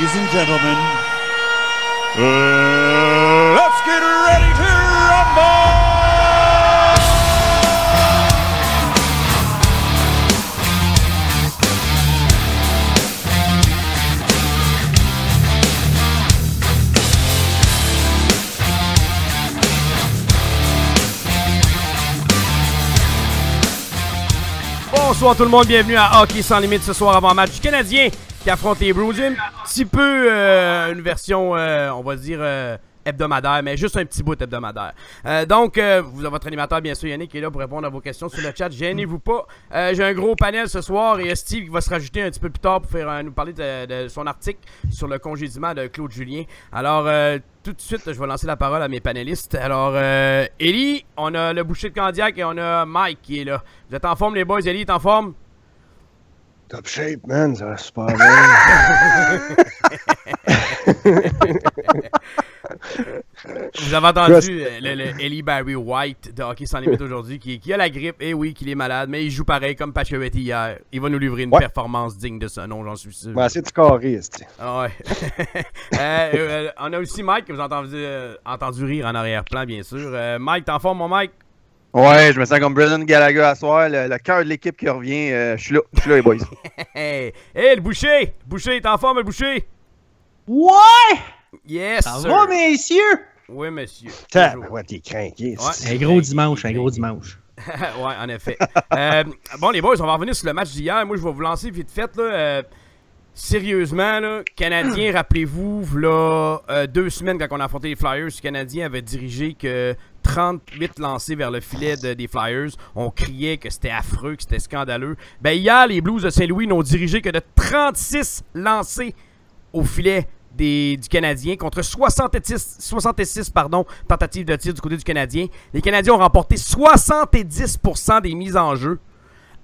Ladies and gentlemen, let's get ready to rumble! Bonsoir tout le monde, bienvenue à Hockey sans limite ce soir avant match du Canadien qui affronte les Bruins. Un petit peu une version, on va dire, hebdomadaire, mais juste un petit bout hebdomadaire. Donc, vous avez votre animateur, bien sûr, Yannick, qui est là pour répondre à vos questions sur le chat. Gênez-vous pas. J'ai un gros panel ce soir et Steve qui va se rajouter un petit peu plus tard pour nous parler de son article sur le congédiement de Claude Julien. Alors, tout de suite, je vais lancer la parole à mes panélistes. Alors, Élie, on a le boucher de Candiac et on a Mike qui est là. Vous êtes en forme, les boys? Élie est en forme? Top shape, man, ça va super bien. Vous avez entendu le Ellie Barry White de Hockey sans limite aujourd'hui qui a la grippe, et oui, qu'il est malade, mais il joue pareil comme Pacioretty hier. Il va nous livrer une performance digne de ce nom, j'en suis sûr. Ben, c'est du carré, ah ouais. On a aussi Mike, que vous avez entendu rire en arrière-plan, bien sûr. Mike, t'es en forme, mon Mike? Ouais, je me sens comme Brendan Gallagher à soir, le cœur de l'équipe qui revient. Je suis là, les boys. Hey, le boucher! Boucher, t'es en forme, le boucher? Ouais! Yes, ça sir. va, messieurs? Oui, monsieur. Ouais, t'es craqué. Ouais. Un gros dimanche, un gros dimanche. Ouais, en effet. Bon, les boys, on va revenir sur le match d'hier. Moi, je vais vous lancer vite fait, là. Sérieusement, là, Canadien, rappelez-vous, là, 2 semaines quand on a affronté les Flyers, le Canadien avait dirigé que 38 lancés vers le filet des Flyers. On criait que c'était affreux, que c'était scandaleux. Ben hier, les Blues de Saint-Louis n'ont dirigé que de 36 lancés au filet du Canadien contre 66 tentatives de tir du côté du Canadien. Les Canadiens ont remporté 70% des mises en jeu.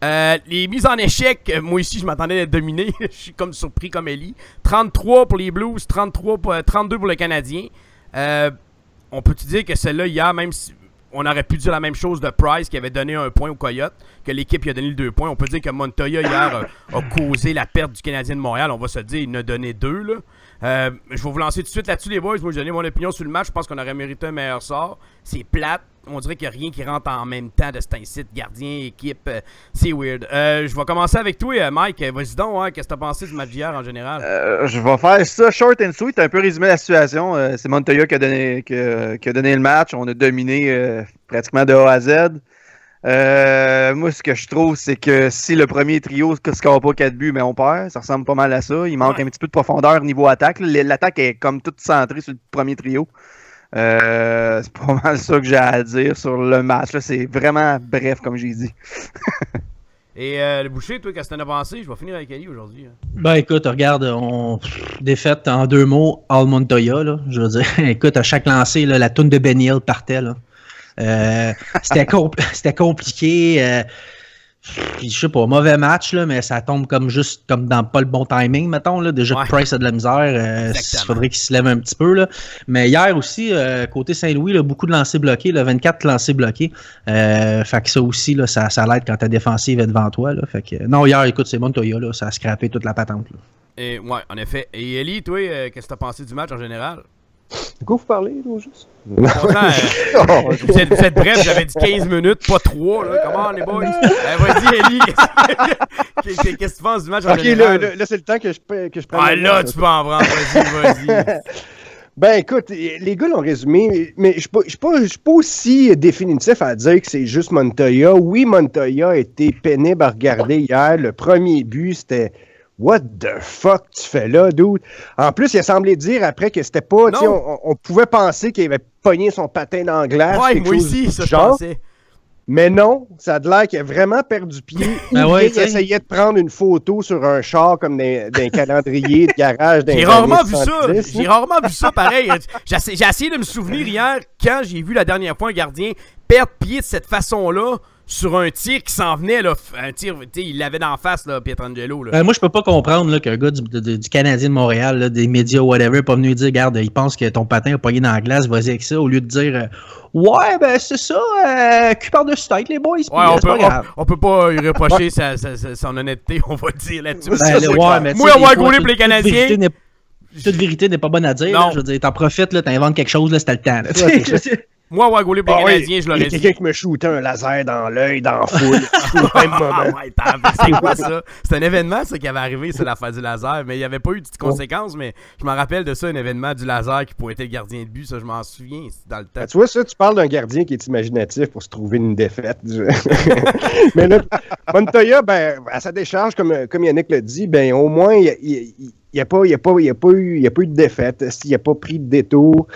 Les mises en échec, moi ici je m'attendais à être dominé. Je suis comme surpris comme Ellie. 33 pour les Blues, 32 pour le Canadien. On peut-tu dire que celle-là hier, même si on aurait pu dire la même chose de Price qui avait donné 1 point au Coyote, que l'équipe lui a donné le 2 points. On peut dire que Montoya hier a causé la perte du Canadien de Montréal. On va se dire, il en a donné 2 là. Je vais vous lancer tout de suite là-dessus, les boys. Moi, j'ai donné mon opinion sur le match. Je pense qu'on aurait mérité un meilleur sort. C'est plate. On dirait qu'il n'y a rien qui rentre en même temps de cet incite. Gardien, équipe, c'est weird. Je vais commencer avec toi, Mike. Vas-y donc, hein, qu'est-ce que tu as pensé du match d'hier en général? Je vais faire ça short and sweet, un peu résumé la situation. C'est Montoya qui a donné le match. On a dominé pratiquement de A à Z. Moi, ce que je trouve, c'est que si le premier trio ne score pas 4 buts, mais on perd. Ça ressemble pas mal à ça. Il manque un petit peu de profondeur niveau attaque. L'attaque est comme toute centrée sur le premier trio. C'est pas mal ça que j'ai à dire sur le match. C'est vraiment bref, comme j'ai dit. Et le boucher, toi, qu'est-ce que t'en as pensé? Je vais finir avec Ali aujourd'hui. Hein. Ben écoute, regarde, défaite en 2 mots, All Montoya, là. Je veux dire, écoute, à chaque lancé, là, la toune de Ben Hill partait, là. C'était compliqué. Je sais pas, mauvais match, là, mais ça tombe comme juste comme dans pas le bon timing, mettons. Là. Déjà que Price a de la misère, il faudrait qu'il se lève un petit peu. Là. Mais hier aussi, côté Saint-Louis, là, beaucoup de lancers bloqués, là, 24 lancers bloqués. Fait que ça aussi, là, ça l'aide quand ta défensive est devant toi. Là. Fait que, non, hier, écoute, c'est Montoya, là, ça a scrappé toute la patente. Là. Et, ouais, en effet. Et Ellie, toi, qu'est-ce que t'as pensé du match en général? De quoi vous parlez, là, juste? Vous êtes bref, j'avais dit 15 minutes, pas 3, là. Comment les boys? Vas-y, Ellie, qu'est-ce que tu penses du match en général? Ok, là, c'est le temps que je prenne. Ah, là, tu peux en prendre, vas-y. Ben, écoute, les gars l'ont résumé, mais je suis pas aussi définitif à dire que c'est juste Montoya. Oui, Montoya a été pénible à regarder hier. Le premier but, c'était... What the fuck tu fais là, dude? En plus, il a semblé dire après que c'était pas... On pouvait penser qu'il avait pogné son patin dans la glace. Ouais, moi aussi, ça je pensais. Mais non, ça a l'air qu'il a vraiment perdu pied. Il essayait de prendre une photo sur un char comme d'un calendrier de garage. J'ai rarement vu ça. J'ai rarement vu ça pareil. J'ai essayé de me souvenir hier quand j'ai vu la dernière fois un gardien perdre pied de cette façon-là. Sur un tir qui s'en venait, là, un tir, il l'avait d'en face, là, Pietrangelo. Là. Moi, je peux pas comprendre là, qu'un gars du Canadien de Montréal, là, des médias, whatever, pas venu dire, regarde, il pense que ton patin a pogné dans la glace, vas-y avec ça, au lieu de dire, ouais, ben c'est ça, cul par-dessus tête, les boys. Ouais, on peut pas lui reprocher son honnêteté, on va dire là-dessus. Ben, moi, avoir goulé pour les Canadiens. toute vérité n'est pas bonne à dire. Là, je veux dire, t'en profites, là, t'inventes quelque chose, là, c'était le temps. Là, moi, ouais, goaler pour les Canadiens, je l'aurais dit. Il y a quelqu'un qui me shootait un laser dans l'œil, dans la foule, au même moment. C'est quoi ça? C'est un événement, ça, qui avait arrivé, c'est l'affaire du laser, mais il n'y avait pas eu de conséquences, mais je me rappelle de ça, un événement du laser qui pointait le gardien de but, ça, je m'en souviens, dans le temps. Tu vois ça, tu parles d'un gardien qui est imaginatif pour se trouver une défaite. Mais là, Montoya, ben, à sa décharge, comme Yannick l'a dit, ben, au moins, il n'y a pas eu de défaite, il n'a pas pris de détour,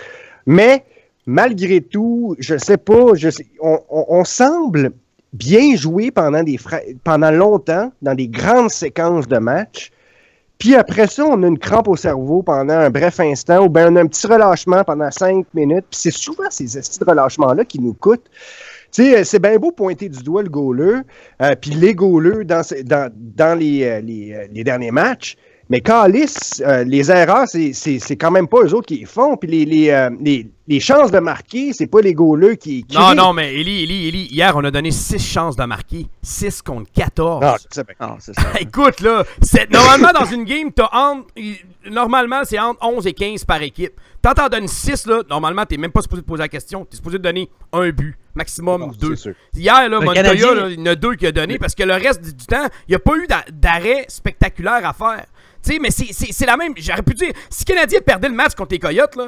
mais malgré tout, je sais pas, on semble bien jouer pendant longtemps dans des grandes séquences de match. Puis après ça, on a une crampe au cerveau pendant un bref instant, ou bien on a un petit relâchement pendant 5 minutes. Puis c'est souvent ces petits relâchements-là qui nous coûtent. Tu sais, c'est bien beau pointer du doigt le goaler, puis les goalers dans les derniers matchs. Mais Callis, les erreurs, c'est quand même pas eux autres qui les font. Puis les chances de marquer, c'est pas les goalers qui Non, mais Élie, hier, on a donné 6 chances de marquer. 6 contre 14. Non, c'est ça. Écoute, là, normalement, dans une game, normalement, c'est entre 11 et 15 par équipe. Quand t'en donnes 6, là, normalement, t'es même pas supposé te poser la question. T'es supposé te donner un but, maximum 2. Hier, là, Montoya, il y en a 2 qui a donné parce que le reste du temps, il n'y a pas eu d'arrêt spectaculaire à faire. Tu sais, mais c'est la même. J'aurais pu dire, si Canadien perdait le match contre les Coyotes, là,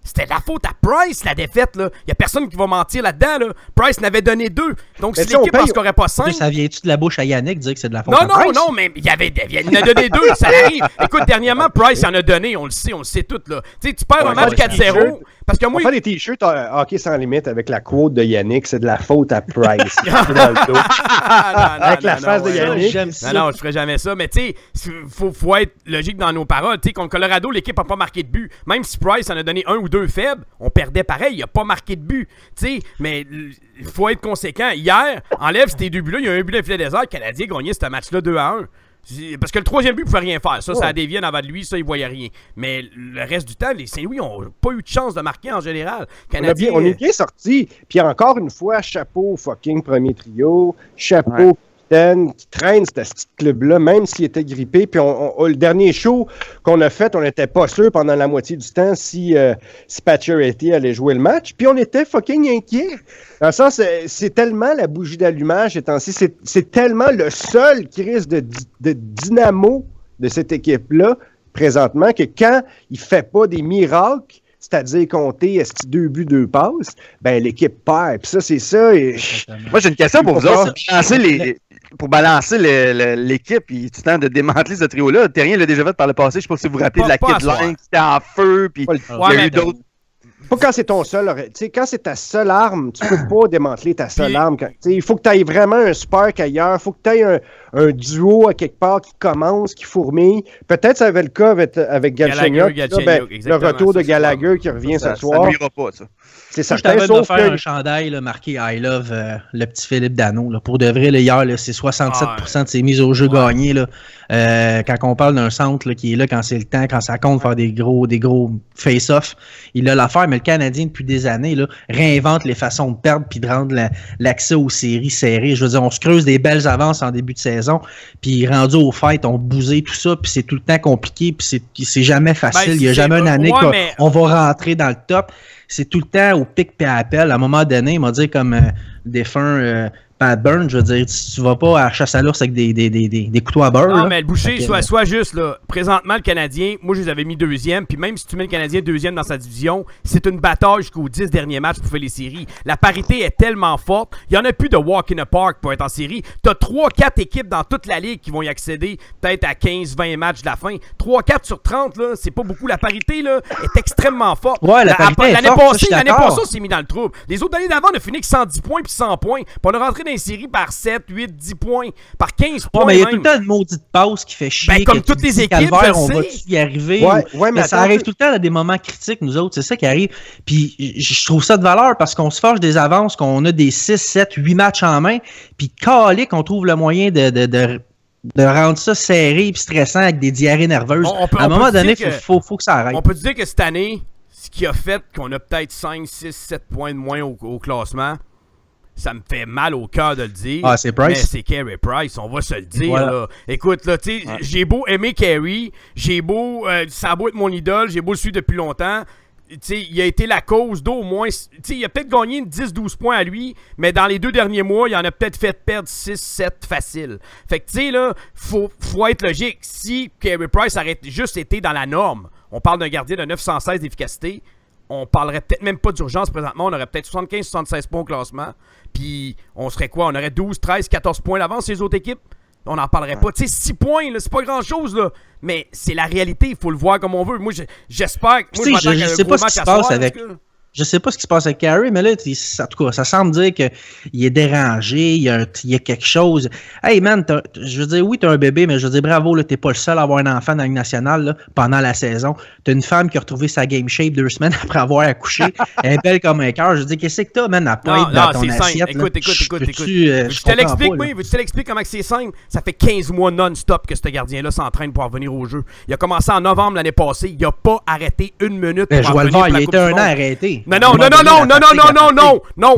c'était de la faute à Price, la défaite, là. Il n'y a personne qui va mentir là-dedans, là. Price n'avait donné 2. Donc, si l'équipe pense qu'on n'aurait pas 5... Ça vient-tu de la bouche à Yannick dire que c'est de la faute à Price? Non, mais il en a donné 2, ça arrive. Écoute, dernièrement, Price en a donné, on le sait tout, là. Tu sais, tu perds un match 4-0... Parce que moi, on fait des t-shirts hockey sans limite avec la quote de Yannick, c'est de la faute à Price. Dans le dos. Avec la face de Yannick. Non, je ferais jamais ça. Mais tu sais, faut être logique dans nos paroles. Tu sais, contre Colorado, l'équipe n'a pas marqué de but. Même si Price en a donné 1 ou 2 faibles, on perdait pareil. Il n'a pas marqué de but. Tu sais, mais il faut être conséquent. Hier, enlève ces 2 buts-là. Il y a un but de filet désert. Le Canadien a gagné ce match-là 2-1. Parce que le 3e but ne pouvait rien faire. Ça a dévié en avant de lui. Ça, il ne voyait rien. Mais le reste du temps, les Saint-Louis n'ont pas eu de chance de marquer en général. Canadien, on est bien sortis. Puis encore une fois, chapeau fucking premier trio. Chapeau capitaine qui traîne ce petit club-là, même s'il était grippé. Puis le dernier show qu'on a fait, on n'était pas sûr pendant la moitié du temps si Pacioretty allait jouer le match. Puis on était fucking inquiets. Dans le sens, c'est tellement la bougie d'allumage ces temps-ci, c'est tellement le seul crise de dynamo de cette équipe-là, présentement, que quand il fait pas des miracles, c'est-à-dire compter 2 buts, 2 passes, ben l'équipe perd. Puis ça, c'est ça. Moi, j'ai une question pour vous autres. Pour balancer l'équipe, il est temps de démanteler ce trio-là. Terrien l'a déjà fait par le passé. Je sais pas si vous vous rappelez de la Kid Line qui était en feu, puis il y a eu d'autres. Pas quand c'est ton seul. Tu sais, quand c'est ta seule arme, tu peux pas démanteler ta seule arme. Il faut que tu aies vraiment un spark ailleurs. Il faut que tu aies un duo à quelque part qui commence, qui fourmille. Peut-être ça avait le cas avec Galchenyuk. Le retour de Gallagher qui revient ce soir. Ça nuira pas, ça. C'est certain, sauf faire un chandail là, marqué I Love le petit Philippe Dano. Là. Pour de vrai, là, hier, là, c'est 67% de ses mises au jeu gagnées. Là. Quand on parle d'un centre là, qui est là quand c'est le temps, quand ça compte faire des gros face-off, il a l'affaire, mais le Canadien, depuis des années, là, réinvente les façons de perdre puis de rendre l'accès aux séries serrées. Je veux dire, on se creuse des belles avances en début de saison, puis rendu aux fêtes, on bousait tout ça, puis c'est tout le temps compliqué, puis c'est jamais facile. Il n'y a jamais une année qu'on va rentrer dans le top. C'est tout le temps au pic et à appel. À un moment donné, il m'a dit comme le défunt Pat Burns, je veux dire, tu vas pas à la chasse à l'ours avec des couteaux à beurre. Non, là. mais le boucher, soit juste, là. Présentement, le Canadien, moi, je les avais mis 2e, puis même si tu mets le Canadien 2e dans sa division, c'est une bataille jusqu'aux 10 derniers matchs pour faire les séries. La parité est tellement forte, il y en a plus de walk in the park pour être en série. T'as 3-4 équipes dans toute la ligue qui vont y accéder, peut-être à 15-20 matchs de la fin. 3-4 sur 30, là, c'est pas beaucoup. La parité, là, est extrêmement forte. Ouais, la parité est forte, l'année passée, on s'est mis dans le trouble. Les autres années d'avant, on a fini avec 110 points puis 100 points. Puis on est rentré dans les séries par 7, 8, 10 points, par 15 points. Mais il y a tout le temps une maudite passe qui fait chier. Ben, comme toutes les équipes, Calvaire, on va-tu y arriver? Ouais, mais ça arrive tout le temps à des moments critiques, nous autres. C'est ça qui arrive. Puis je trouve ça de valeur parce qu'on se forge des avances, qu'on a des 6, 7, 8 matchs en main. Puis calique, on trouve le moyen de rendre ça serré et stressant avec des diarrhées nerveuses. À un moment donné, il faut que ça arrête. On peut dire que cette année, ce qui a fait qu'on a peut-être 5, 6, 7 points de moins au classement, ça me fait mal au cœur de le dire. Ah, c'est Price. Mais c'est Carey Price, on va se le dire. Voilà. Là. Écoute, là, tu sais, j'ai beau aimer Carey, j'ai beau, ça a beau être mon idole, j'ai beau le suivre depuis longtemps. T'sais, il a été la cause d'au moins... Il a peut-être gagné 10-12 points à lui, mais dans les 2 derniers mois, il en a peut-être fait perdre 6-7 facile. Fait que, tu sais, là, faut être logique. Si Carey Price aurait juste été dans la norme, on parle d'un gardien de 916 d'efficacité, on parlerait peut-être même pas d'urgence présentement, on aurait peut-être 75-76 points au classement, puis on serait quoi? On aurait 12, 13, 14 points d'avance sur les autres équipes? On n'en parlerait pas. Tu sais, 6 points, là, c'est pas grand-chose, là. Mais c'est la réalité, il faut le voir comme on veut. Moi, j'espère que... Moi, je sais pas ce qui se passe avec... Je sais pas ce qui se passe avec Carey, mais là, en tout cas, ça semble dire qu'il est dérangé, il y a quelque chose. Hey man, je veux dire, oui, t'as un bébé, mais je veux dire, bravo, là, t'es pas le seul à avoir un enfant dans la Ligue nationale là, pendant la saison. T'as une femme qui a retrouvé sa game shape 2 semaines après avoir accouché. Elle est belle comme un cœur. Je veux dire, qu'est-ce que t'as, man, à pas être dans ton assiette? Écoute. Je te l'explique, oui. Je te l'explique comment c'est simple. Ça fait 15 mois non-stop que ce gardien-là s'entraîne pour revenir au jeu. Il a commencé en novembre l'année passée. Il a pas arrêté 1 minute pour revenir pour la Coupe du Monde. Il a été 1 an arrêté. Non,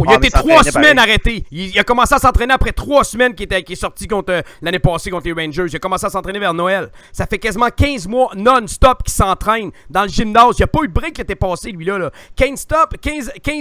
il a été 3 semaines arrêté. Il a commencé à s'entraîner après 3 semaines qu'il est sorti contre l'année passée contre les Rangers. Il a commencé à s'entraîner vers Noël. Ça fait quasiment 15 mois non-stop qu'il s'entraîne dans le gymnase. Il n'y a pas eu de break qui était passé, lui-là. 15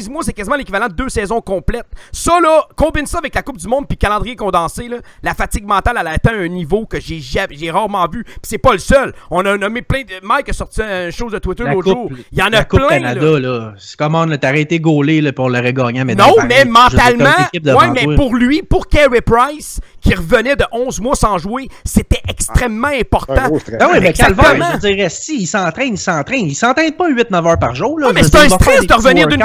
mois, c'est quasiment l'équivalent de 2 saisons complètes. Ça, là, combine ça avec la Coupe du Monde puis le calendrier condensé, là, la fatigue mentale, elle a atteint un niveau que j'ai rarement vu. Puis c'est pas le seul. On a nommé plein de... Mike a sorti une chose de Twitter l'autre jour. Il y en a plein, Canada, là. C'est comment, là, t'as arrêté gaulé là, pour le regagner. Non, mais mentalement, ouais, mais pour lui, pour Carey Price, qui revenait de 11 mois sans jouer, c'était extrêmement important. Ah oui, mais Calvaire, je dirais, si, il s'entraîne. Il s'entraîne pas 8-9 heures par jour. Là. Ouais, mais c'est un stress de revenir d'une...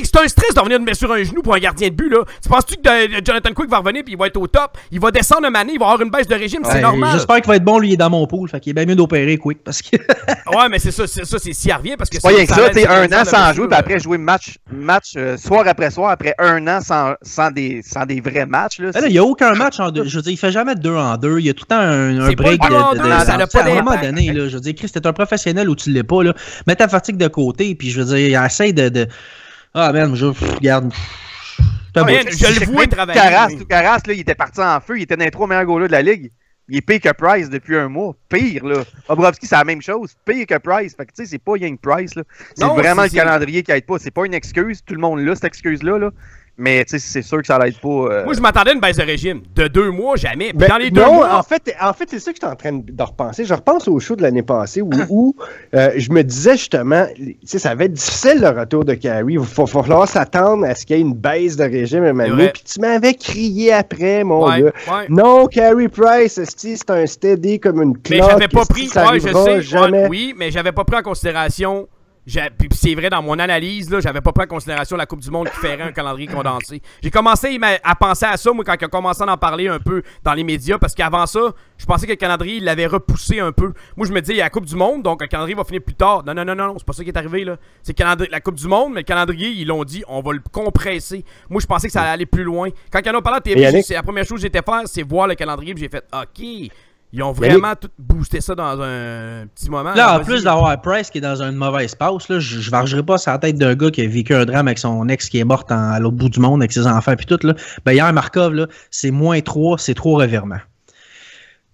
c'est un stress de revenir sur un genou pour un gardien de but, là. Tu penses-tu que Jonathan Quick va revenir puis il va être au top? Il va descendre une année, il va avoir une baisse de régime, c'est normal. J'espère qu'il va être bon, lui, il est dans mon pool, fait qu'il est bien mieux d'opérer Quick, parce que... Ouais, mais c'est ça, c'est s'il revient, parce que... C'est pas rien que ça, t'es 1 an sans jouer, puis après jouer match soir après soir, après 1 an sans des vrais matchs. Là, il n'y a aucun match en deux. Je veux dire, il fait jamais de 2 en 2. Il y a tout le temps un break ça n'a pas à un moment donné, là, je veux dire, Chris, t'es un professionnel ou tu l'es pas, là. Mets ta fatigue de côté, puis je veux dire, essaye de... Ah, man, regarde... je le vois travailler. Caras, là, il était parti en feu. Il était dans les 3 meilleurs goalers de la Ligue. Il est pire que Price depuis 1 mois. Pire, là. Bobrovski, c'est la même chose. Pire que Price. Fait que, tu sais, c'est pas rien que Price, là. C'est vraiment le calendrier qui aide pas. C'est pas une excuse. Tout le monde l'a, cette excuse-là, là. Mais, tu sais, c'est sûr que ça l'aide pas. Moi, je m'attendais à une baisse de régime. De 2 mois, jamais. Ben, dans les 2 mois... En fait, c'est ça que je suis en train de repenser. Je repense au show de l'année passée où je me disais justement, tu sais, ça va être difficile le retour de Carey. Il va falloir s'attendre à ce qu'il y ait une baisse de régime à un moment donné. Puis tu m'avais crié après, mon gars. Ouais. Non, Carey Price, c'est un steady comme une cloque. Mais j'avais pas pris... je sais. Jamais. Oui, mais j'avais pas pris en considération... Puis c'est vrai, dans mon analyse, là, j'avais pas pris en considération la Coupe du Monde qui ferait un calendrier condensé. J'ai commencé à penser à ça, moi, quand il a commencé à en parler un peu dans les médias, parce qu'avant ça, je pensais que le calendrier, il l'avait repoussé un peu. Moi, je me disais, il y a la Coupe du Monde, donc le calendrier va finir plus tard. Non, c'est pas ça qui est arrivé, là. C'est la Coupe du Monde, mais le calendrier, ils l'ont dit, on va le compresser. Moi, je pensais que ça allait aller plus loin. Quand ils en ont parlé à TV, c'est la première chose que j'étais faire, c'est voir le calendrier, puis j'ai fait, OK... Ils ont vraiment tout boosté ça dans un petit moment. Là, en plus d'avoir Price qui est dans une mauvaise passe, là, je vargerai pas sur la tête d'un gars qui a vécu un drame avec son ex qui est morte à l'autre bout du monde avec ses enfants puis tout. Là. Ben, hier, Markov, là, c'est -3, c'est 3 revirements.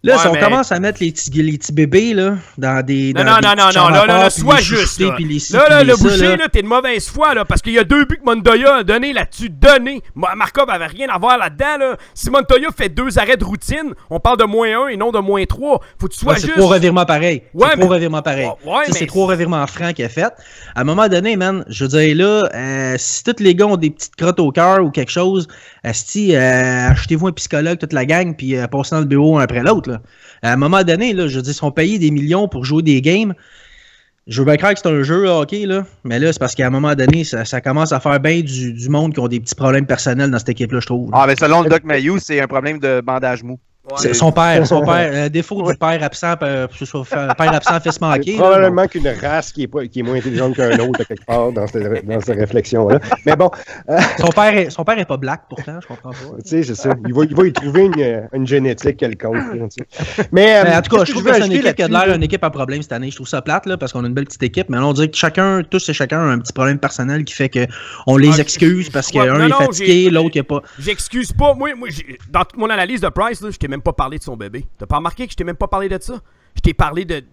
Là, si on commence à mettre les petits bébés là, dans des. Non, sois juste. Là, le boucher, là, t'es de mauvaise foi, là, parce qu'il y a 2 buts que Montoya a donné là-dessus. Markov avait rien à voir là-dedans, là. Si Montoya fait 2 arrêts de routine, on parle de -1 et non de -3. Faut que tu sois juste. C'est 3 revirements pareils. C'est 3 revirements pareils. Ouais, c'est 3 revirements francs qu'il a fait. À un moment donné, man, je veux dire, là, si tous les gars ont des petites crottes au cœur ou quelque chose, achetez-vous un psychologue, toute la gang, puis passez dans le bureau un après l'autre, là. À un moment donné, là, je veux dire, ils sont payés des millions pour jouer des games. Je veux bien croire que c'est un jeu hockey, là, mais là, c'est parce qu'à un moment donné, ça commence à faire bien du monde qui ont des petits problèmes personnels dans cette équipe-là, je trouve. Là. Ah, mais selon le Doc Mayhew, c'est un problème de bandage mou. Ouais. Son père, défaut du père absent, père absent fils manqué. Probablement qu'une race qui est moins intelligente qu'un autre, à quelque part, dans cette réflexion-là. Mais bon. Son père est pas black, pourtant, je comprends pas. Tu sais, c'est ça. Il va y trouver une génétique quelconque. Mais en tout cas, je trouve que c'est une équipe qui a l'air d'une équipe à problème cette année. Je trouve ça plate, là, parce qu'on a une belle petite équipe, mais là, on dirait que tous et chacun a un petit problème personnel qui fait qu'on les excuse parce qu'un est fatigué, l'autre n'est pas. J'excuse pas. Moi, dans mon analyse de Price, là, je t'ai même pas parlé de son bébé. T'as pas remarqué que je t'ai même pas parlé de ça? Je t'ai parlé de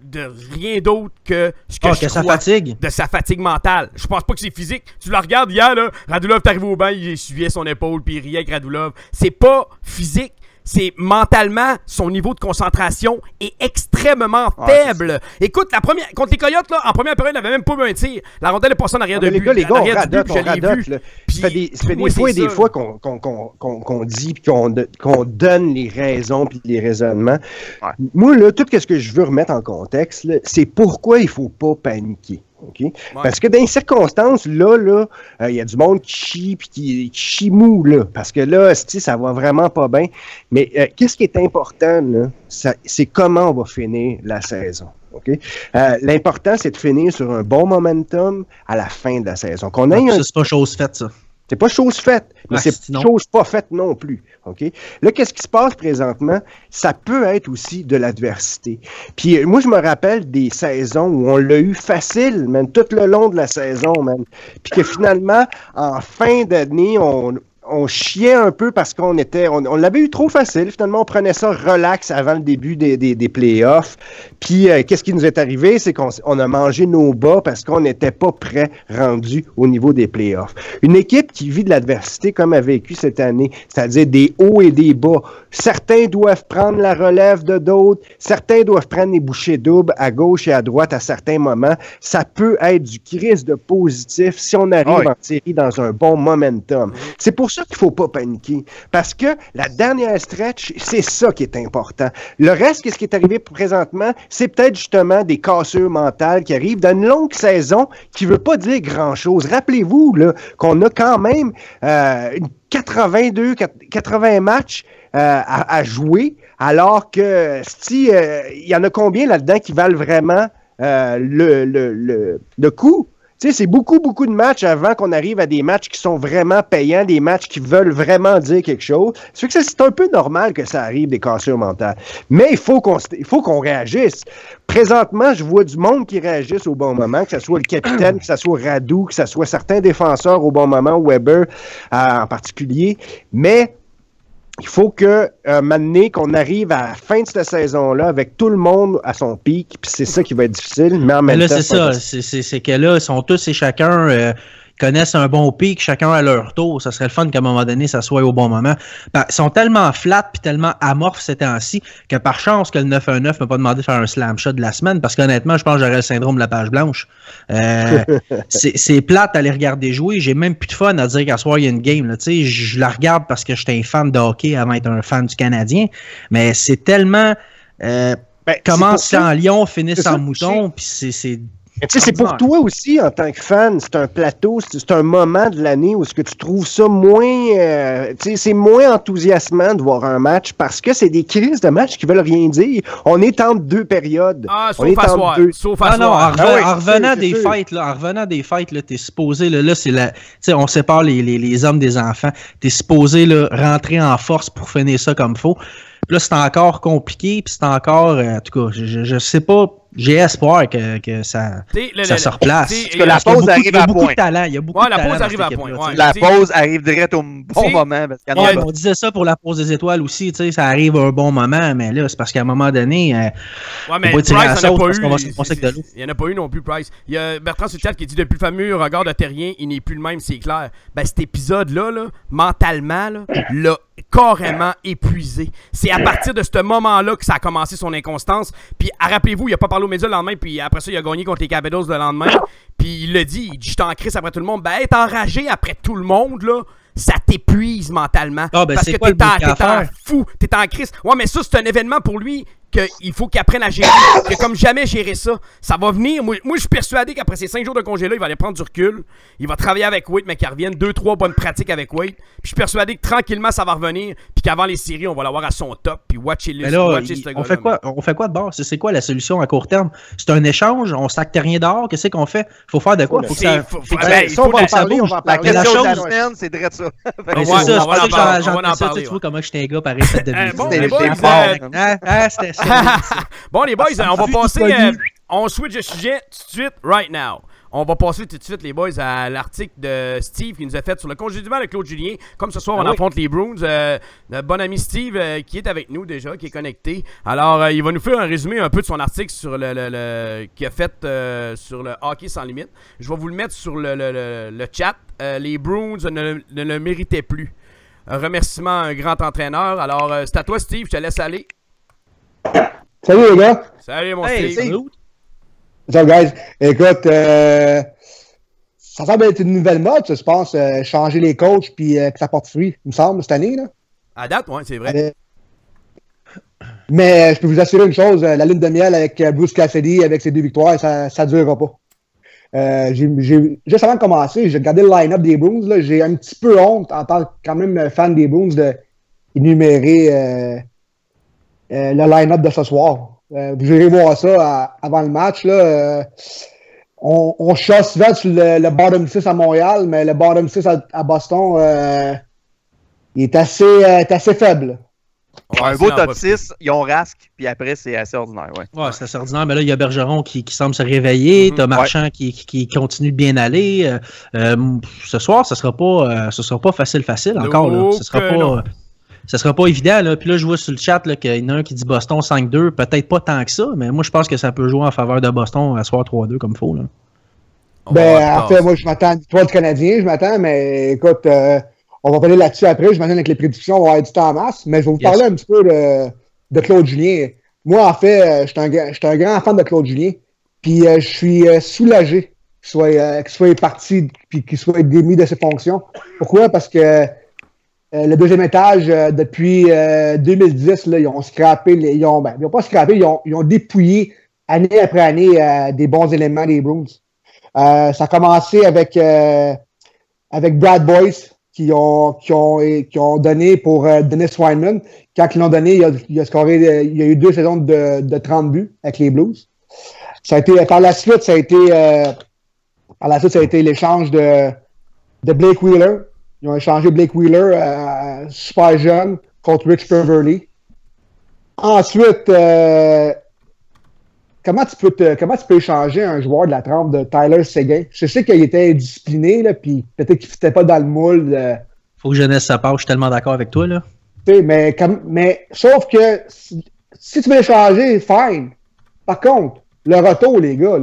rien d'autre que ce que je sa fatigue. De sa fatigue mentale. Je pense pas que c'est physique. Tu la regardes hier, là, Radulov est arrivé au banc, il essuyait son épaule, puis il riait avec Radulov. C'est pas physique. C'est mentalement, son niveau de concentration est extrêmement faible. Écoute, contre les Coyotes, là, en première période, il n'avait même pas eu un tir. La rondelle est passée en arrière de but. Les gars, on radote. Ça fait des fois et des fois qu'on dit puis qu'on donne les raisons puis les raisonnements. Ouais. Moi, là, tout ce que je veux remettre en contexte, c'est pourquoi il ne faut pas paniquer. Okay? Ouais. Parce que dans les circonstances, là, y a du monde qui chie puis qui chie mou, là. Parce que là, ça va vraiment pas bien. Mais qu'est-ce qui est important, là? C'est comment on va finir la saison. Okay? L'important, c'est de finir sur un bon momentum à la fin de la saison. C'est pas chose faite, ça. C'est pas chose faite, mais c'est chose pas faite non plus. Okay? Là, qu'est-ce qui se passe présentement? Ça peut être aussi de l'adversité. Puis moi, je me rappelle des saisons où on l'a eu facile, même tout le long de la saison, même. Puis que finalement, en fin d'année, on chiait un peu parce qu'on l'avait eu trop facile. Finalement, on prenait ça relax avant le début des playoffs. Puis, qu'est-ce qui nous est arrivé? C'est qu'on a mangé nos bas parce qu'on n'était pas prêt rendu au niveau des playoffs. Une équipe qui vit de l'adversité comme a vécu cette année, c'est-à-dire des hauts et des bas. Certains doivent prendre la relève de d'autres. Certains doivent prendre les bouchées doubles à gauche et à droite à certains moments. Ça peut être du crise de positif si on arrive en série dans un bon momentum. C'est pour ça qu'il ne faut pas paniquer. Parce que la dernière stretch, c'est ça qui est important. Le reste, ce qui est arrivé présentement, c'est peut-être justement des cassures mentales qui arrivent dans une longue saison qui ne veut pas dire grand-chose. Rappelez-vous là, qu'on a quand même 80 matchs à jouer, alors que il y en a combien là-dedans qui valent vraiment le coup? Tu sais, c'est beaucoup de matchs avant qu'on arrive à des matchs qui sont vraiment payants, des matchs qui veulent vraiment dire quelque chose. Ça fait que c'est un peu normal que ça arrive, des cassures mentales. Mais il faut qu'on réagisse. Présentement, je vois du monde qui réagisse au bon moment, que ce soit le capitaine, que ce soit Radou, que ce soit certains défenseurs au bon moment, Weber en particulier. Mais il faut que, maintenant qu'on arrive à la fin de cette saison-là avec tout le monde à son pic, puis c'est ça qui va être difficile, mais en même temps... c'est ça, c'est que là, ils sont tous et chacun connaissent un bon pic, chacun à leur tour. Ça serait le fun qu'à un moment donné, ça soit au bon moment. Ils sont tellement flats puis tellement amorphes ces temps-ci que par chance que le 9-1-9 m'a pas demandé de faire un slam shot de la semaine parce qu'honnêtement, je pense que j'aurais le syndrome de la page blanche. C'est plate à les regarder jouer. J'ai même plus de fun à dire qu'à soir, il y a une game. Là. Je la regarde parce que j'étais un fan de hockey avant d'être un fan du Canadien. Mais c'est tellement... commence en lion, finisse en mouton, puis c'est tu sais, c'est pour toi aussi, en tant que fan, c'est un plateau, c'est un moment de l'année où est-ce que tu trouves ça moins... tu sais, c'est moins enthousiasmant de voir un match parce que c'est des crises de match qui veulent rien dire. On est entre deux périodes. Sauf à soir. En revenant des fêtes, là, t'es supposé, là c'est la... Tu sais, on sépare les hommes des enfants. T'es supposé, là, rentrer en force pour finir ça comme faut. Puis là, c'est encore compliqué, puis c'est encore... en tout cas, je sais pas... J'ai espoir que ça se replace. Parce que la pause arrive à point. Il y a beaucoup de talent. Il y a beaucoup de talent. La pause arrive à point. La pause arrive direct au bon moment. Parce on disait ça pour la pause des étoiles aussi. Ça arrive à un bon moment, mais là, c'est parce qu'à un moment donné, on va tirer à la sauce parce qu'on va se passer que de l'eau. Il n'y en a pas eu non plus, Price. Il y a Bertrand sur le chat qui dit depuis le fameux regard de terrien, il n'est plus le même, c'est clair. Ben, cet épisode-là, mentalement, l'a carrément épuisé. C'est à partir de ce moment-là que ça a commencé son inconstance. Puis, rappelez-vous, il n'a pas parlé aux médias le lendemain, puis après ça, il a gagné contre les Capitals le lendemain. Puis, il l'a dit, j'étais en crise après tout le monde. Ben, être enragé après tout le monde, là, ça t'épuise mentalement. Parce que t'es en fou, t'es en crise. Ouais, mais ça, c'est un événement pour lui qu'il faut qu'il apprenne à gérer. Il a comme jamais géré ça. Ça va venir. Moi je suis persuadé qu'après ces 5 jours de congé-là, il va aller prendre du recul. Il va travailler avec Wade, mais qu'il revienne 2-3 bonnes pratiques avec Wade. Puis je suis persuadé que tranquillement, ça va revenir. Puis qu'avant les séries, on va l'avoir à son top. Puis watcher ce gars-là. On fait quoi de bord? C'est quoi la solution à court terme? C'est un échange? On s'acte rien dehors? Qu'est-ce qu'on fait? Faut faire de quoi? On va en parler. La question de la semaine, c'est de ça. C'est ça, on va en parler. Tu vois comment j'étais un gars pareil. Bon, les boys, on va passer. On switch de sujet tout de suite, right now. On va passer tout de suite, les boys, à l'article de Steve qui nous a fait sur le congédiement avec Claude Julien. Comme ce soir, on affronte les Bruins. Notre bon ami Steve qui est avec nous déjà, qui est connecté. Alors, il va nous faire un résumé un peu de son article sur qu'il a fait sur le hockey sans limite. Je vais vous le mettre sur le chat. Les Bruins ne le méritaient plus. Un remerciement à un grand entraîneur. Alors, c'est à toi, Steve. Je te laisse aller. Salut, les gars. Salut, mon Steve. What's up, guys? Écoute, ça semble être une nouvelle mode, je pense, changer les coachs puis que ça porte fruit, il me semble, cette année. Là. À date, oui, c'est vrai. Mais je peux vous assurer une chose, la lune de miel avec Bruce Cassidy, avec ses 2 victoires, ça ne durera pas. Juste avant de commencer, j'ai regardé le line-up des Bruins. Là, j'ai un petit peu honte, en tant que quand même fan des Bruins, d'énumérer le line-up de ce soir. Vous irez voir ça avant le match. Là, on chasse souvent sur le bottom 6 à Montréal, mais le bottom 6 à Boston, il est assez faible. Un beau top 6, ils ont Rask, puis après, c'est assez ordinaire. Ouais, c'est assez ordinaire. Mais là, il y a Bergeron qui semble se réveiller. T'as Marchand qui continue de bien aller. Ce soir, ce sera pas facile encore. Là. Ce sera pas évident. Là. Puis là, je vois sur le chat qu'il y en a un qui dit Boston 5-2. Peut-être pas tant que ça, mais moi, je pense que ça peut jouer en faveur de Boston à soir 3-2 comme il faut. Là. En fait, moi, je m'attends à victoire du Canadien, mais écoute, on va parler là-dessus après. Je m'attends avec les prédictions, on va avoir du temps en masse. Mais je vais vous parler un petit peu de Claude Julien. Moi, en fait, je suis un grand fan de Claude Julien. Puis je suis soulagé qu'il soit parti et qu'il soit démis de ses fonctions. Pourquoi? Parce que le deuxième étage, depuis 2010, là, ils ont scrappé, ils n'ont pas scrappé, ils ont dépouillé année après année des bons éléments des Bruins. Ça a commencé avec Brad Boyce qui ont donné pour Dennis Wideman. Quand ils l'ont donné, il a scoré, il y a eu 2 saisons de 30 buts avec les Blues. Par la suite, ça a été l'échange de Blake Wheeler. Ils ont échangé Blake Wheeler, super jeune, contre Rich Peverley. Ensuite, comment tu peux échanger un joueur de la trempe de Tyler Seguin? Je sais qu'il était discipliné, puis peut-être qu'il ne fitait pas dans le moule. Faut que jeunesse ça part, je suis tellement d'accord avec toi. Là. Mais sauf que si tu veux l'échanger, fine. Par contre, le retour, les gars,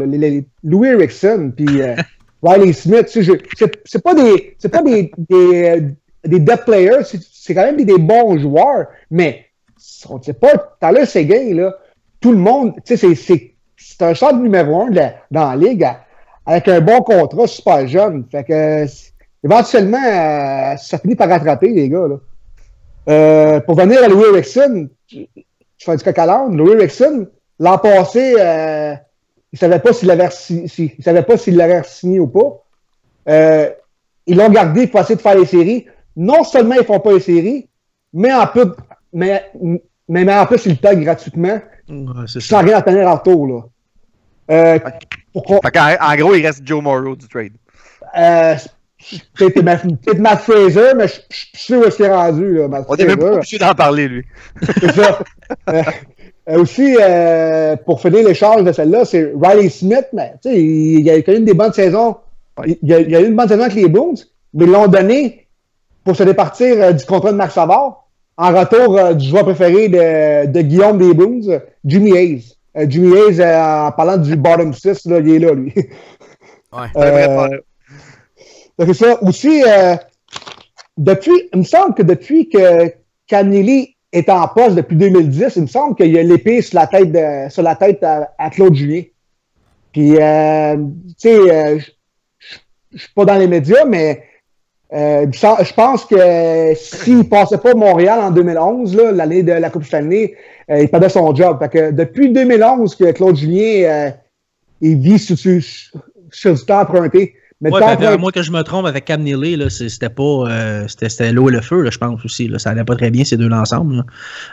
Louis Eriksson, puis Riley Smith, c'est pas des depth players, c'est quand même des bons joueurs, mais on ne sait pas, Tyler Seguin, là, tout le monde, c'est un centre numéro 1 dans la ligue avec un bon contrat, super jeune. Fait que éventuellement, ça finit par rattraper, les gars. Là. Pour venir à Louis Eriksson, je fais du coq à l'âne. Louis Eriksson, l'an passé, il ne savait pas s'il l'avait signé ou pas. Ils l'ont gardé pour essayer de faire les séries. Non seulement ils ne font pas les séries, mais en plus, ils le payent gratuitement. Ouais, sans rien à tenir en retour. Là. En gros, il reste Joe Morrow du trade. Peut-être Matt Fraser, mais je suis sûr où est-ce qu'il est rendu. Là, on n'est même pas obligé d'en parler, lui. C'est ça. Aussi, pour finir l'échange de celle-là, c'est Riley Smith. Mais, il a connu des bonnes saisons. Il a eu une bonne saison avec les Bruins, mais ils l'ont donné pour se départir du contrat de Marc Savard en retour du joueur préféré de Guillaume des Bruins, Jimmy Hayes. Jimmy Hayes, en parlant du bottom 6, là, il est là, lui. Ouais. C'est ça. Aussi, il me semble que depuis que Cannelly est en poste depuis 2010, il me semble qu'il y a l'épée sur la tête à Claude Julien. Puis, tu sais, je suis pas dans les médias, mais Je pense que s'il ne passait pas Montréal en 2011, là, l'année de la Coupe Stanley, il perdait son job. Fait que depuis 2011 que Claude Julien il vit sur du temps emprunté. Mais à moins que je me trompe avec Cam Neely, là, c'était l'eau et le feu, là, je pense aussi. Là, ça allait pas très bien ces deux-là ensemble.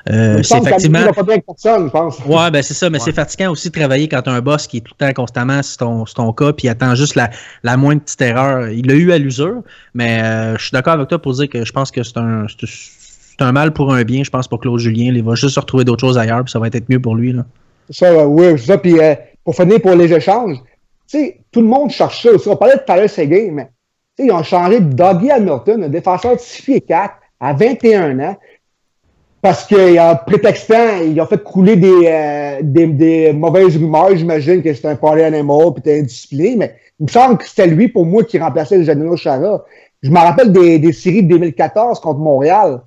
C'est effectivement. Pas bien avec personne, je pense. Ouais, ben c'est ça, mais c'est fatigant aussi de travailler quand tu as un boss qui est tout le temps constamment sur ton cas, puis attend juste la moindre petite erreur. Il l'a eu à l'usure, mais je suis d'accord avec toi pour dire que je pense que c'est un mal pour un bien, je pense, pour Claude Julien. Il va juste se retrouver d'autres choses ailleurs, puis ça va être mieux pour lui. Là. Ça, oui, c'est ça. Puis pour finir pour les échanges, tu sais, tout le monde cherche ça aussi. On parlait de Tyler Seguin, mais ils ont changé de Dougie Hamilton, un défenseur de 6 pieds 4 à 21 ans, parce qu'en prétextant, ils ont fait couler des mauvaises rumeurs. J'imagine que c'était un party animal puis c'était indiscipliné, mais il me semble que c'était lui, pour moi, qui remplaçait Janino Chara. Je me rappelle des séries de 2014 contre Montréal.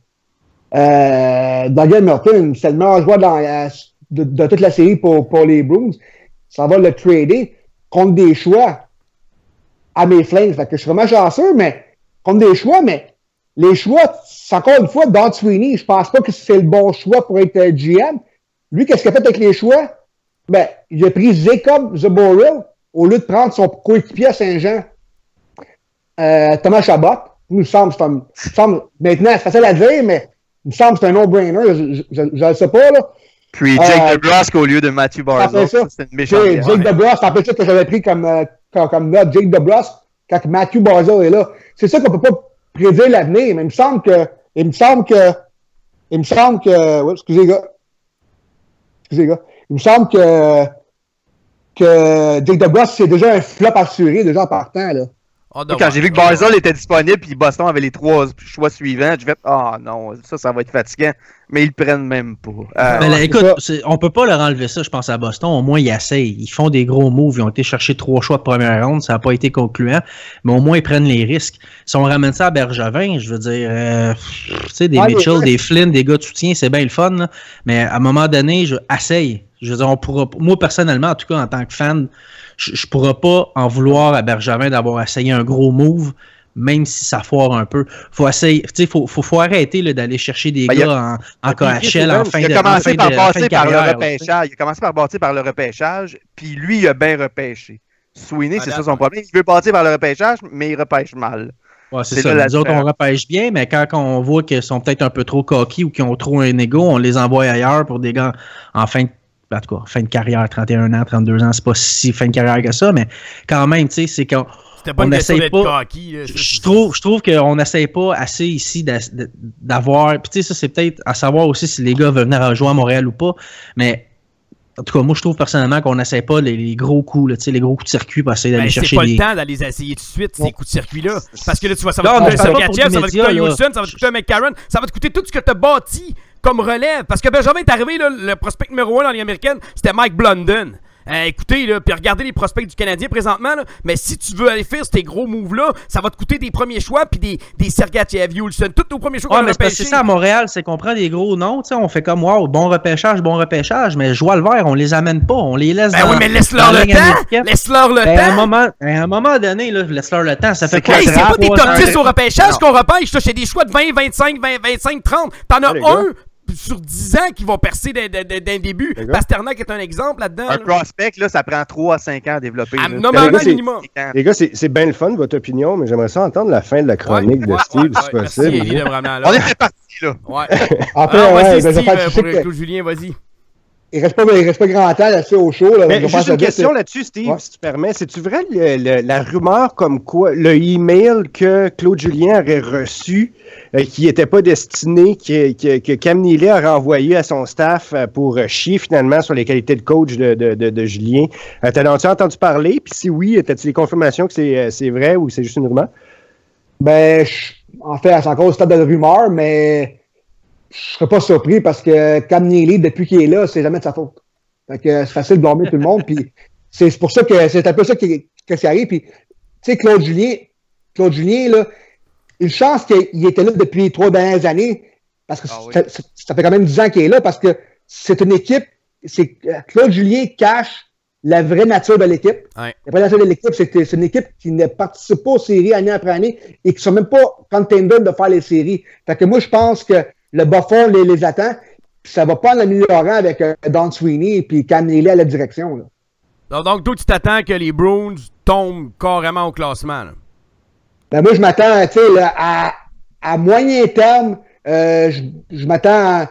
Dougie Hamilton, c'est le meilleur joueur de toute la série pour les Bruins. Ça va le trader contre des choix à mes Flames. Fait que je suis vraiment chanceux, mais contre des choix, mais les choix, c'est encore une fois, Don Sweeney, je pense pas que c'est le bon choix pour être GM. Lui, qu'est-ce qu'il a fait avec les choix? Ben, il a pris Jacob Zaboril au lieu de prendre son coéquipier à Saint-Jean. Thomas Chabot, il me semble, maintenant, c'est facile à dire, mais il me semble que c'est un no-brainer. Je ne sais pas, là. Puis Jake DeBrusk au lieu de Matthew Barzal. C'est une méchante. Jake DeBrusk, c'est un peu ça que j'avais pris comme note. Jake DeBrusk, quand Matthew Barzal est là. C'est ça qu'on peut pas prédire l'avenir, mais il me semble que. Ouais, excusez, gars. Il me semble que Jake DeBrusk, c'est déjà un flop assuré, déjà en partant, là. Quand j'ai vu que Barzal était disponible et Boston avait les 3 choix suivants, j'ai fait « Ah non, ça va être fatigant. » Mais ils le prennent même pas. Écoute, on peut pas leur enlever ça, je pense, à Boston. Au moins, ils essayent. Ils font des gros moves. Ils ont été chercher 3 choix de première ronde. Ça n'a pas été concluant. Mais au moins, ils prennent les risques. Si on ramène ça à Bergevin, je veux dire, tu sais, des Mitchell, des Flynn, des gars de soutien, c'est bien le fun. Là. Mais à un moment donné, essaye. Je veux dire, moi, personnellement, en tout cas, en tant que fan, je pourrais pas en vouloir à Bergevin d'avoir essayé un gros move, même si ça foire un peu. Faut essayer, tu sais, faut arrêter là, d'aller chercher des gars en KHL en fin de carrière. Il a commencé par bâtir par le repêchage, puis lui, il a bien repêché. Sweeney, c'est ça son problème. Il veut bâtir par le repêchage, mais il repêche mal. Ouais, c'est ça. Les autres, on repêche bien, mais quand on voit qu'ils sont peut-être un peu trop coquilles ou qu'ils ont trop un ego, on les envoie ailleurs pour des gars en fin de carrière, 31 ans, 32 ans, c'est pas si fin de carrière que ça, mais quand même, tu sais, c'est qu'on n'essaye pas. Je trouve qu'on n'essaye pas assez ici d'avoir. Puis tu sais, ça, c'est peut-être à savoir aussi si les gars veulent venir à jouer à Montréal ou pas, mais. En tout cas, moi, je trouve personnellement qu'on n'essaie pas les gros coups, là, les gros coups de circuit pour essayer d'aller chercher c'est pas le temps d'aller essayer tout de suite, ces coups de circuit-là. Parce que là, tu vois, ça va te coûter un Sergachev, ça va te coûter un Houston, ça va te coûter un McCarron, ça va te coûter tout ce que tu as bâti comme relève. Parce que Benjamin est arrivé, là, le prospect numéro 1 dans les américaines, c'était Mike Blunden. Écoutez, là, puis regardez les prospects du Canadien présentement, là, mais si tu veux aller faire ces gros moves-là, ça va te coûter des premiers choix puis des Sergachev, Houston, tous nos premiers choix qu'on a repêchés. C'est ça à Montréal, c'est qu'on prend des gros noms, on fait comme wow, bon repêchage, mais Joie le vert, on les amène pas, on les laisse oui, mais laisse-leur le temps! Laisse-leur le temps! À un moment donné, là, laisse-leur le temps, ça fait quoi? C'est pas des top 10 au repêchage qu'on repêche, c'est des choix de 20, 25, 25, 30. T'en as un sur 10 ans qui vont percer d'un début. Pasternak est un exemple là-dedans. Un prospect, là, ça prend 3 à 5 ans à développer. Normalement, minimum. Les gars, c'est bien le fun, votre opinion, mais j'aimerais ça entendre la fin de la chronique de Steve, si possible. On est parti, là. Vas-y, Steve, pour Claude Julien, vas-y. Il reste pas grand temps là-dessus au show. Là, mais juste une question là-dessus, Steve, si tu permets. C'est-tu vrai la rumeur comme quoi le email que Claude Julien aurait reçu, qui n'était pas destiné, que Cam Neely a renvoyé à son staff pour chier finalement sur les qualités de coach de Julien? T'as-tu entendu parler? Puis si oui, t'as-tu les confirmations que c'est vrai ou c'est juste une rumeur? Ben, en fait, c'est encore au stade de rumeur, mais je serais pas surpris parce que Cam Neely, depuis qu'il est là, c'est jamais de sa faute. Fait que c'est facile de blâmer tout le monde. Puis c'est pour ça que c'est un peu ça que ça arrive. Puis, tu sais, Claude Julien, là, une chance qu'il était là depuis les 3 dernières années parce que ça fait quand même 10 ans qu'il est là parce que c'est une équipe, Claude Julien cache la vraie nature de l'équipe. Ouais. La vraie nature de l'équipe, c'est une équipe qui ne participe pas aux séries année après année et qui ne sont même pas contenders de faire les séries. Fait que moi, je pense que le bas fond les attend. Puis ça va pas en améliorant avec Don Sweeney et puis Cam Neely à la direction. Là. Donc, toi, tu t'attends que les Bruins tombent carrément au classement. Là. Ben moi, je m'attends, tu sais, à moyen terme, je m'attends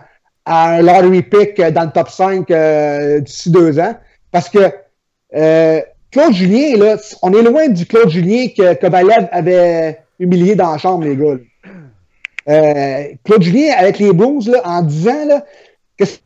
à un lottery pick dans le top 5 d'ici 2 ans. Parce que Claude Julien, là, on est loin du Claude Julien que Kovalev avait humilié dans la chambre, les gars. Claude Julien, avec les Bruins, là, en 10 ans, là, qu'est-ce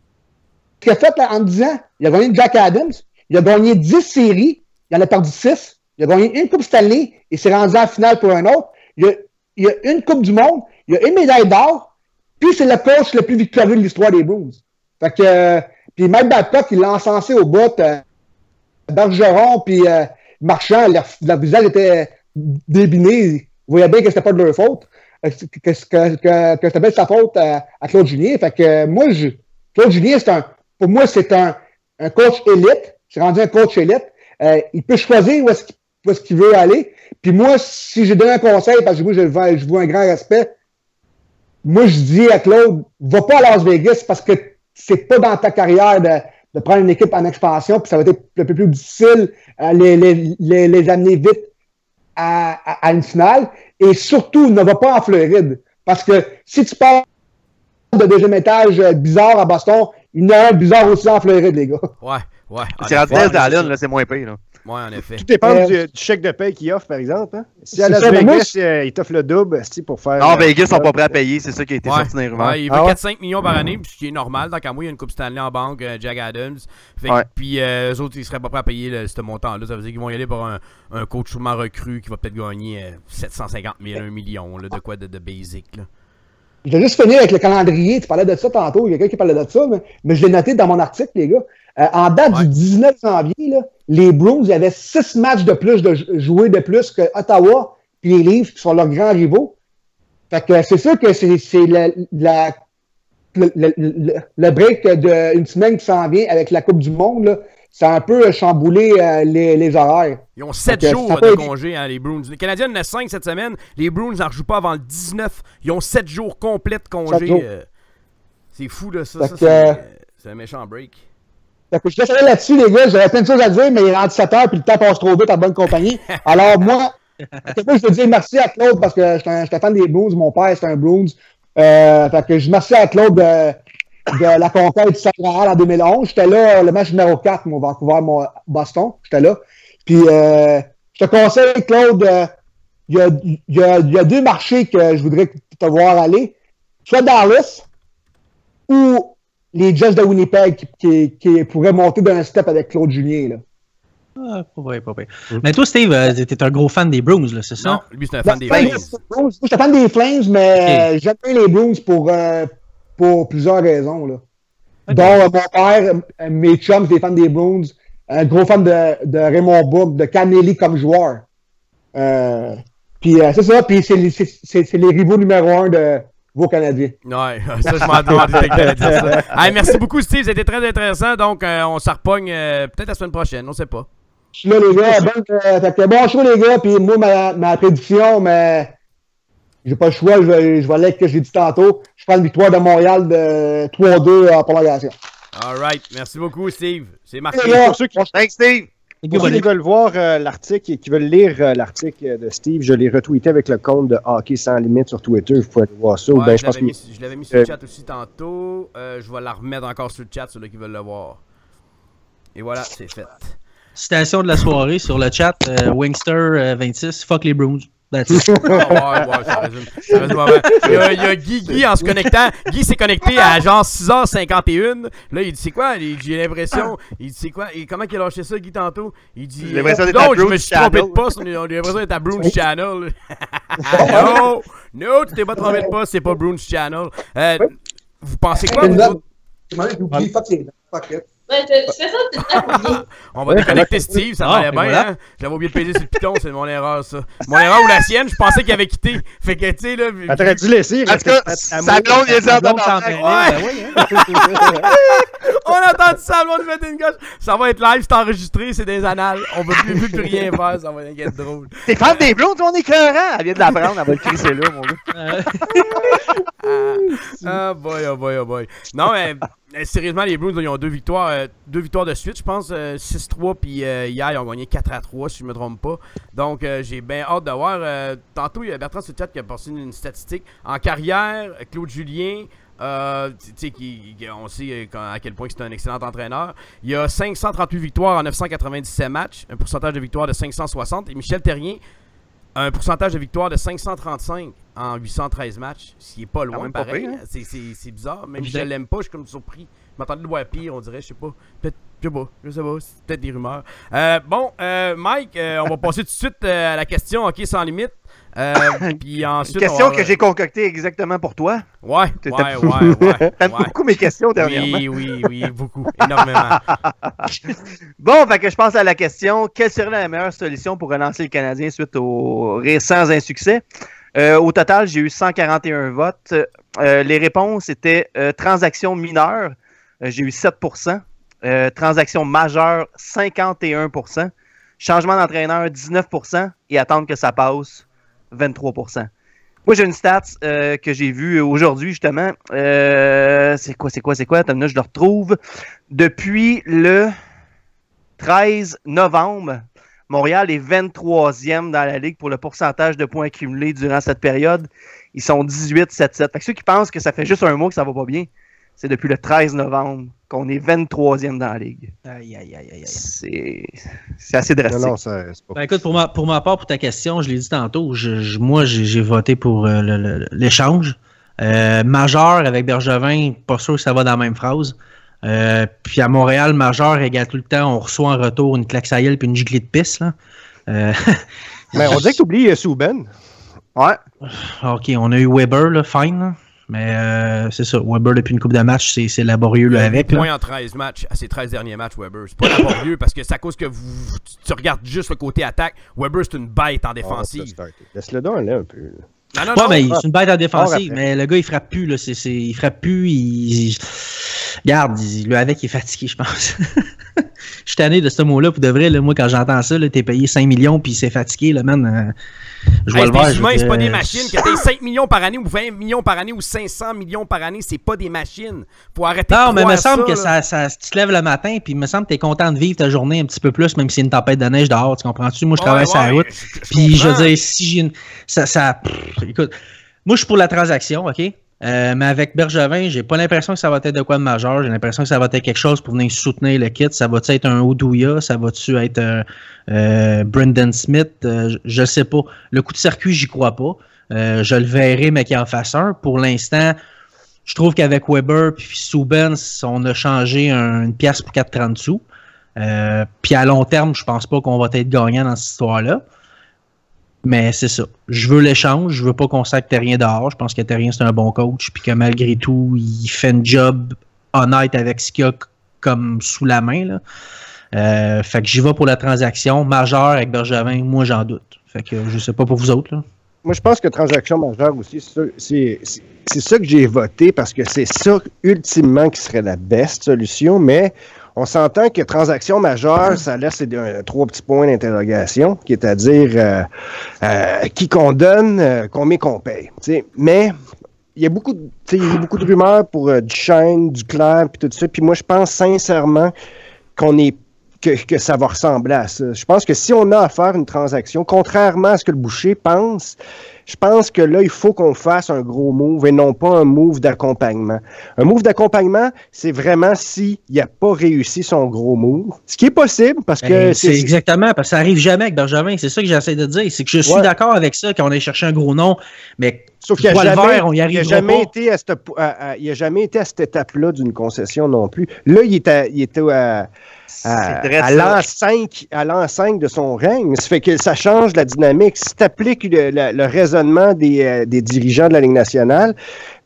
qu'il a fait là, en 10 ans? Il a gagné Jack Adams, il a gagné 10 séries, il en a perdu 6, il a gagné une Coupe Stanley et s'est rendu en finale pour un autre. Il y a une Coupe du Monde, il y a une médaille d'or, puis c'est le coach le plus victorieux de l'histoire des Bruins. Fait que, puis Mike Babcock, il l'a encensé au bout, Bergeron, puis Marchand, leur visage était débiné, vous voyez bien que c'était pas de leur faute. Que c'était bien sa faute à Claude Julien. Fait que moi, Claude Julien, pour moi, c'est un coach élite. C'est rendu un coach élite. Il peut choisir où est-ce qu'il veut aller. Puis moi, si j'ai donné un conseil, parce que moi, je vois un grand respect, moi, je dis à Claude, va pas à Las Vegas parce que c'est pas dans ta carrière de prendre une équipe en expansion, puis ça va être un peu plus difficile les amener vite à une finale. Et surtout, ne va pas en Floride. Parce que si tu parles de deuxième étage bizarre à Boston, il y en a un bizarre aussi en Floride, les gars. Ouais. C'est rendu Allen, là, c'est moins pire. Là. Ouais, en effet. Tout dépend du chèque de paye qu'il offre, par exemple. Hein? Si à Las Vegas, il t'offre le double pour faire... Non, Vegas sont pas prêts à payer, c'est ça qui a été sorti dans les rumeurs. Ouais, il veut 4-5 millions par année, ce qui est normal. Tant qu'à moi, il y a une Coupe Stanley en banque, Jack Adams. Puis eux autres, ils seraient pas prêts à payer ce montant-là. Ça veut dire qu'ils vont y aller pour un coach sûrement recru qui va peut-être gagner 750 000, 1 million, là, de quoi de basic. Là. Je vais juste finir avec le calendrier. Tu parlais de ça tantôt. Il y a quelqu'un qui parlait de ça, mais je l'ai noté dans mon article, les gars. En date du 19 janvier, là, les Bruins avaient 6 matchs de plus joués de plus que Ottawa puis les Leafs qui sont leurs grands rivaux. Fait que c'est sûr que c'est le break d'une semaine qui s'en vient avec la Coupe du Monde, là, ça a un peu chamboulé les horaires. Ils ont 7 jours de congé, hein, les Bruins. Les Canadiens en ont 5 cette semaine. Les Bruins n'en rejouent pas avant le 19. Ils ont 7 jours complets de congé. C'est fou, là, ça. C'est un méchant break. Fait que je laisse aller là-dessus, les gars. J'avais plein de choses à dire, mais il est rendu 7 heures puis le temps passe trop vite en bonne compagnie. Alors, moi, je veux dire merci à Claude parce que j'étais fan des Bruins. Mon père, c'est un Bruins. Fait que je remercie à Claude de la conquête du Saint-Graal en 2011. J'étais là, le match numéro 4, mon Vancouver, Boston. J'étais là. Puis, je te conseille, Claude, il y a 2 marchés que je voudrais te voir aller. Soit Dallas ou les Jets de Winnipeg qui pourraient monter d'un step avec Claude Julien. Là. Ah, pas vrai. Mais toi, Steve, t'es un gros fan des Bruins, là, c'est ça? Non, lui, c'est un fan des Flames. Moi, je suis un fan des Flames, mais j'aime bien les Bruins pour plusieurs raisons. Là. Okay. Dont mon père, mes chums, des fans des Bruins, un gros fan de Raymond Bourque, de Cam Neely comme joueur. Puis c'est ça, puis c'est les rivaux numéro 1 de vos Canadiens. Ouais, ça, je m'en demandais que t'allais dire ça. Hey, merci beaucoup, Steve. C'était très intéressant. Donc, on s'en repogne peut-être la semaine prochaine. On sait pas. Je suis là, les gars. Bon show, les gars. Puis moi, ma prédiction, mais j'ai pas le choix. Je vais aller avec ce que j'ai dit tantôt. Je prends une victoire de Montréal de 3-2 en prolongation. All right. Merci beaucoup, Steve. C'est marqué. Pour ceux qui... Thanks, Steve. Pour ceux qui veulent voir l'article et qui veulent lire l'article de Steve, je l'ai retweeté avec le compte de Hockey Sans Limite sur Twitter. Vous pouvez aller voir ça. Ouais, je l'avais mis sur le chat aussi tantôt. Je vais la remettre encore sur le chat, ceux-là qui veulent le voir. Et voilà, c'est fait. Citation de la soirée sur le chat, Wingster 26, fuck les Bruins. Ouais, ça résume. Il y a Guy en se connectant. Guy s'est connecté à genre 6h51. Là, il dit c'est quoi? J'ai l'impression. Il dit c'est quoi? Et comment il a lâché ça, Guy, tantôt? Il dit. Non, je me suis trompé de poste. On a l'impression d'être à Bruins Channel. Non, tu t'es pas trompé de poste, c'est pas Bruins Channel. Vous pensez quoi? Ouais, tu fais ça tout le temps pour bien. On va déconnecter Steve, ça m'allait bien, voilà. Hein? J'avais oublié de peser sur le piton, c'est mon erreur, ça. Mon erreur ou la sienne, je pensais qu'il avait quitté. Fait que, tu sais, là. T'aurais dû laisser. En tout cas, sa blonde, il est en train de On a entendu ça, on fait une gauche. Ça va être live, c'est enregistré, c'est des annales. On veut plus rien faire, ça va être drôle. T'es fan des Browns, on est écœurant. Elle vient de l'apprendre, elle va le crisser là, mon gars. Ah boy, oh boy, oh boy. Non, mais sérieusement, les Browns, ils ont deux victoires de suite, je pense. 6-3, puis hier, ils ont gagné 4-3, si je me trompe pas. Donc, j'ai bien hâte de voir. Tantôt, il y a Bertrand sur le chat qui a passé une statistique. En carrière, Claude Julien, on sait à quel point c'est un excellent entraîneur. Il y a 538 victoires en 997 matchs, un pourcentage de victoire de 560. Et Michel Terrien, un pourcentage de victoire de 535 en 813 matchs. Ce qui n'est pas loin, pareil. Hein? C'est bizarre. Même si je l'aime pas, je suis comme surpris. Je m'attendais de le voir pire, on dirait. Je sais pas. Peut-être, je sais pas. C'est peut-être des rumeurs. Mike, on va passer tout de suite à la question hockey sans limite. Puis ensuite, une question que j'ai concoctée exactement pour toi. Ouais. T'aimes beaucoup mes questions dernièrement. Oui, beaucoup. Énormément. Bon, fait que je pense à la question, quelle serait la meilleure solution pour relancer le Canadien suite aux récents insuccès? Au total, j'ai eu 141 votes. Les réponses étaient transactions mineures, j'ai eu 7%. Transactions majeures, 51%. Changement d'entraîneur, 19%. Et attendre que ça passe, 23%. Moi, j'ai une stat que j'ai vue aujourd'hui, justement. C'est quoi? Attends une minute, je le retrouve. Depuis le 13 novembre, Montréal est 23e dans la Ligue pour le pourcentage de points accumulés durant cette période. Ils sont 18-7-7. Fait que ceux qui pensent que ça fait juste un mois que ça va pas bien, c'est depuis le 13 novembre qu'on est 23e dans la Ligue. Aïe. C'est assez drastique. Non, c'est pas... Ben, écoute, pour ma part, pour ta question, je l'ai dit tantôt, moi, j'ai voté pour l'échange. Majeur avec Bergevin, pas sûr que ça va dans la même phrase. Puis à Montréal, Majeur égale tout le temps, on reçoit en retour une claque à gueule puis une giclée de pisse. Là. Mais on dirait que tu oublies Souben. Ouais. OK, on a eu Weber, là, fine. Là. Mais c'est ça, Weber depuis une couple de matchs, c'est laborieux là, avec. Point en 13 matchs, à ses 13 derniers matchs, Weber. C'est pas laborieux parce que c'est à cause que tu regardes juste le côté attaque. Weber, c'est une bête en défensive. Laisse-le donc là un peu. Non, mais c'est une bête en défensive, mais le gars, il frappe plus. Là, il frappe plus. Regarde, le avec, il est fatigué, je pense. Je suis tanné de ce mot-là. Pour de vrai, là, moi, quand j'entends ça, t'es payé 5 millions puis c'est fatigué, là, man. Je vois le voir. Humains, c'est pas des machines. Que t'aies 5 millions par année ou 20 millions par année ou 500 millions par année, c'est pas des machines. Faut arrêter de croire ça. Non, mais il me semble que tu te lèves le matin puis il me semble que t'es content de vivre ta journée un petit peu plus, même si c'est une tempête de neige dehors, tu comprends-tu? Moi, je travaille sur la route. Puis je veux dire, si j'ai une... Écoute, moi, je suis pour la transaction, OK? Mais avec Bergevin, j'ai pas l'impression que ça va être de quoi de majeur. J'ai l'impression que ça va être quelque chose pour venir soutenir le kit. Ça va-tu être un Oduya? Ça va-tu être Brendan Smith? Je sais pas. Le coup de circuit, j'y crois pas. Je le verrai, mais qu'il en fasse un. Pour l'instant, je trouve qu'avec Weber puis Subban, on a changé une pièce pour 4,30 sous. Puis à long terme, je pense pas qu'on va être gagnant dans cette histoire-là. Mais c'est ça. Je veux l'échange. Je veux pas qu'on sac Terrien dehors. Je pense que Terrien, c'est un bon coach. Puis que malgré tout, il fait un job honnête avec ce qu'il a comme sous la main. Là. Fait que j'y vais pour la transaction. Majeure avec Bergevin, moi, j'en doute. Fait que je sais pas pour vous autres. Là. Moi, je pense que transaction majeure aussi, c'est ça que j'ai voté parce que c'est ça, ultimement, qui serait la best solution. Mais on s'entend que transaction majeure, ça laisse trois petits points d'interrogation, qui est à dire qui qu'on donne, combien qu'on paye. T'sais. Mais il y a beaucoup de rumeurs pour Duchesne, Duclair, puis tout ça. Puis moi, je pense sincèrement que ça va ressembler à ça. Je pense que si on a à faire une transaction, contrairement à ce que le Boucher pense, je pense que là, il faut qu'on fasse un gros move et non pas un move d'accompagnement. Un move d'accompagnement, c'est vraiment s'il n'a pas réussi son gros move. Ce qui est possible, parce que... C'est exactement, parce que ça arrive jamais avec Benjamin. C'est ça que j'essaie de dire. C'est que je suis d'accord avec ça, qu'on ait cherché un gros nom, mais... Sauf qu'il n'a jamais été à cette étape-là d'une concession non plus. Là, il était à l'an 5 de son règne. Ça fait que ça change la dynamique. Si tu appliques le raisonnement des dirigeants de la Ligue nationale,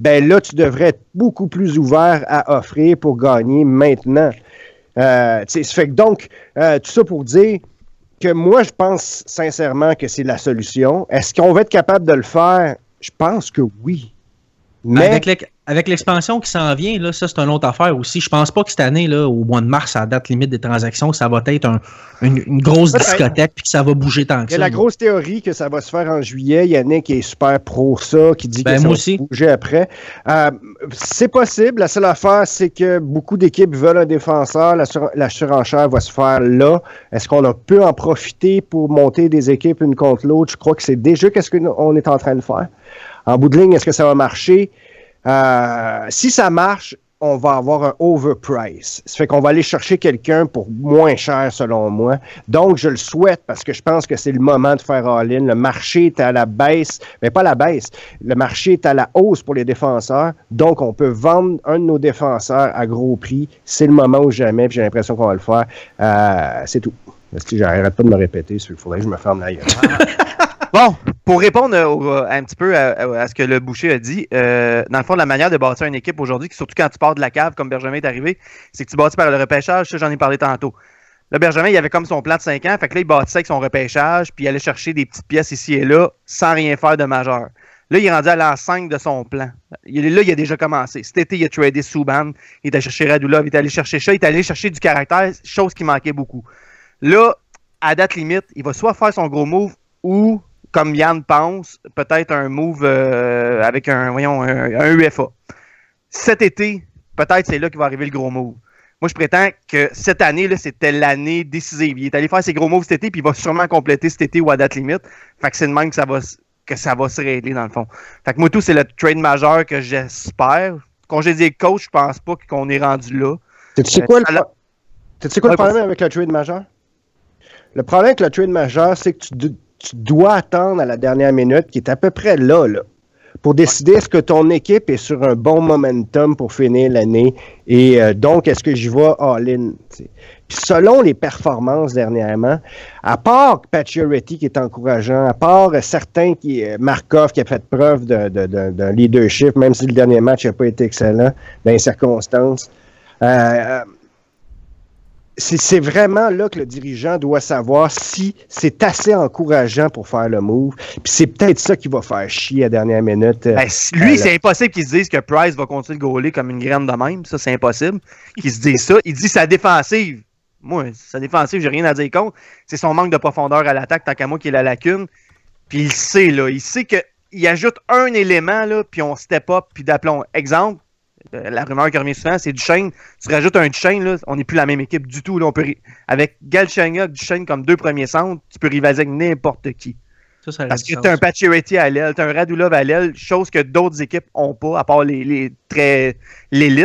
ben là, tu devrais être beaucoup plus ouvert à offrir pour gagner maintenant. Ça fait que donc, tout ça pour dire que moi, je pense sincèrement que c'est la solution. Est-ce qu'on va être capable de le faire? Je pense que oui. Mais avec l'expansion qui s'en vient, là, ça c'est une autre affaire aussi. Je pense pas que cette année, là, au mois de mars, à la date limite des transactions, ça va être une grosse discothèque puis que ça va bouger tant que ça. Il y a la grosse théorie que ça va se faire en juillet. Yannick est super pro ça, qui dit que ça va se bouger après. C'est possible. La seule affaire, c'est que beaucoup d'équipes veulent un défenseur. La surenchère va se faire là. Est-ce qu'on peut en profiter pour monter des équipes une contre l'autre? Je crois que c'est déjà ce qu'on est en train de faire. En bout de ligne, est-ce que ça va marcher? Si ça marche, on va avoir un overprice. Ça fait qu'on va aller chercher quelqu'un pour moins cher, selon moi. Donc, je le souhaite parce que je pense que c'est le moment de faire all-in. Le marché est à la baisse, mais pas la baisse. Le marché est à la hausse pour les défenseurs. Donc, on peut vendre un de nos défenseurs à gros prix. C'est le moment ou jamais, puis j'ai l'impression qu'on va le faire. C'est tout. J'arrête pas de me répéter, il faudrait que je me ferme la gueule. Bon, pour répondre un petit peu à ce que le Boucher a dit, dans le fond, la manière de bâtir une équipe aujourd'hui, surtout quand tu pars de la cave, comme Benjamin est arrivé, c'est que tu bâtis par le repêchage. Ça, j'en ai parlé tantôt. Là, Benjamin, il avait comme son plan de 5 ans, fait que là, il bâtissait avec son repêchage, puis il allait chercher des petites pièces ici et là, sans rien faire de majeur. Là, il est rendu à l'an 5 de son plan. Là, il a déjà commencé. Cet été, il a tradé Subban, il est allé chercher Radulov, il est allé chercher ça, il est allé chercher du caractère, chose qui manquait beaucoup. Là, à date limite, il va soit faire son gros move ou, comme Yann pense, peut-être un move avec un UFA. Cet été, peut-être c'est là qu'il va arriver le gros move. Moi, je prétends que cette année, là, c'était l'année décisive. Il est allé faire ses gros moves cet été, puis il va sûrement compléter cet été ou à date limite. Fait que c'est de même que ça va se régler, dans le fond. Fait que moi, tout, c'est le trade majeur que j'espère. Quand j'ai dit coach, je pense pas qu'on est rendu là. Tu sais quoi le problème avec le trade majeur? Le problème avec le trade majeur, c'est que tu dois attendre à la dernière minute, qui est à peu près là, pour décider est-ce que ton équipe est sur un bon momentum pour finir l'année et donc est-ce que j'y vais all-in. Puis selon les performances dernièrement, à part Pacioretty qui est encourageant, à part certains Markov qui a fait preuve d'un leadership, même si le dernier match n'a pas été excellent dans les circonstances, c'est vraiment là que le dirigeant doit savoir si c'est assez encourageant pour faire le move. Puis c'est peut-être ça qui va faire chier à la dernière minute. Lui, c'est impossible qu'il se dise que Price va continuer de gauler comme une graine de même. Ça, c'est impossible qu'il se dise ça. Il dit sa défensive. Moi, sa défensive, j'ai rien à dire contre. C'est son manque de profondeur à l'attaque, tant qu'à moi qui est la lacune. Puis il sait, là. Il sait qu'il ajoute un élément, là, puis on step up, puis d'aplomb. Exemple, la rumeur qui revient souvent, c'est Duchesne. Tu rajoutes un Duchesne, là, on n'est plus la même équipe du tout. Là, avec Galchenyuk, Duchesne comme 2 premiers centres, tu peux rivaliser avec n'importe qui. Parce que tu as un Pacioretty à l'aile, tu as un Radulov à l'aile, chose que d'autres équipes n'ont pas, à part l'élite.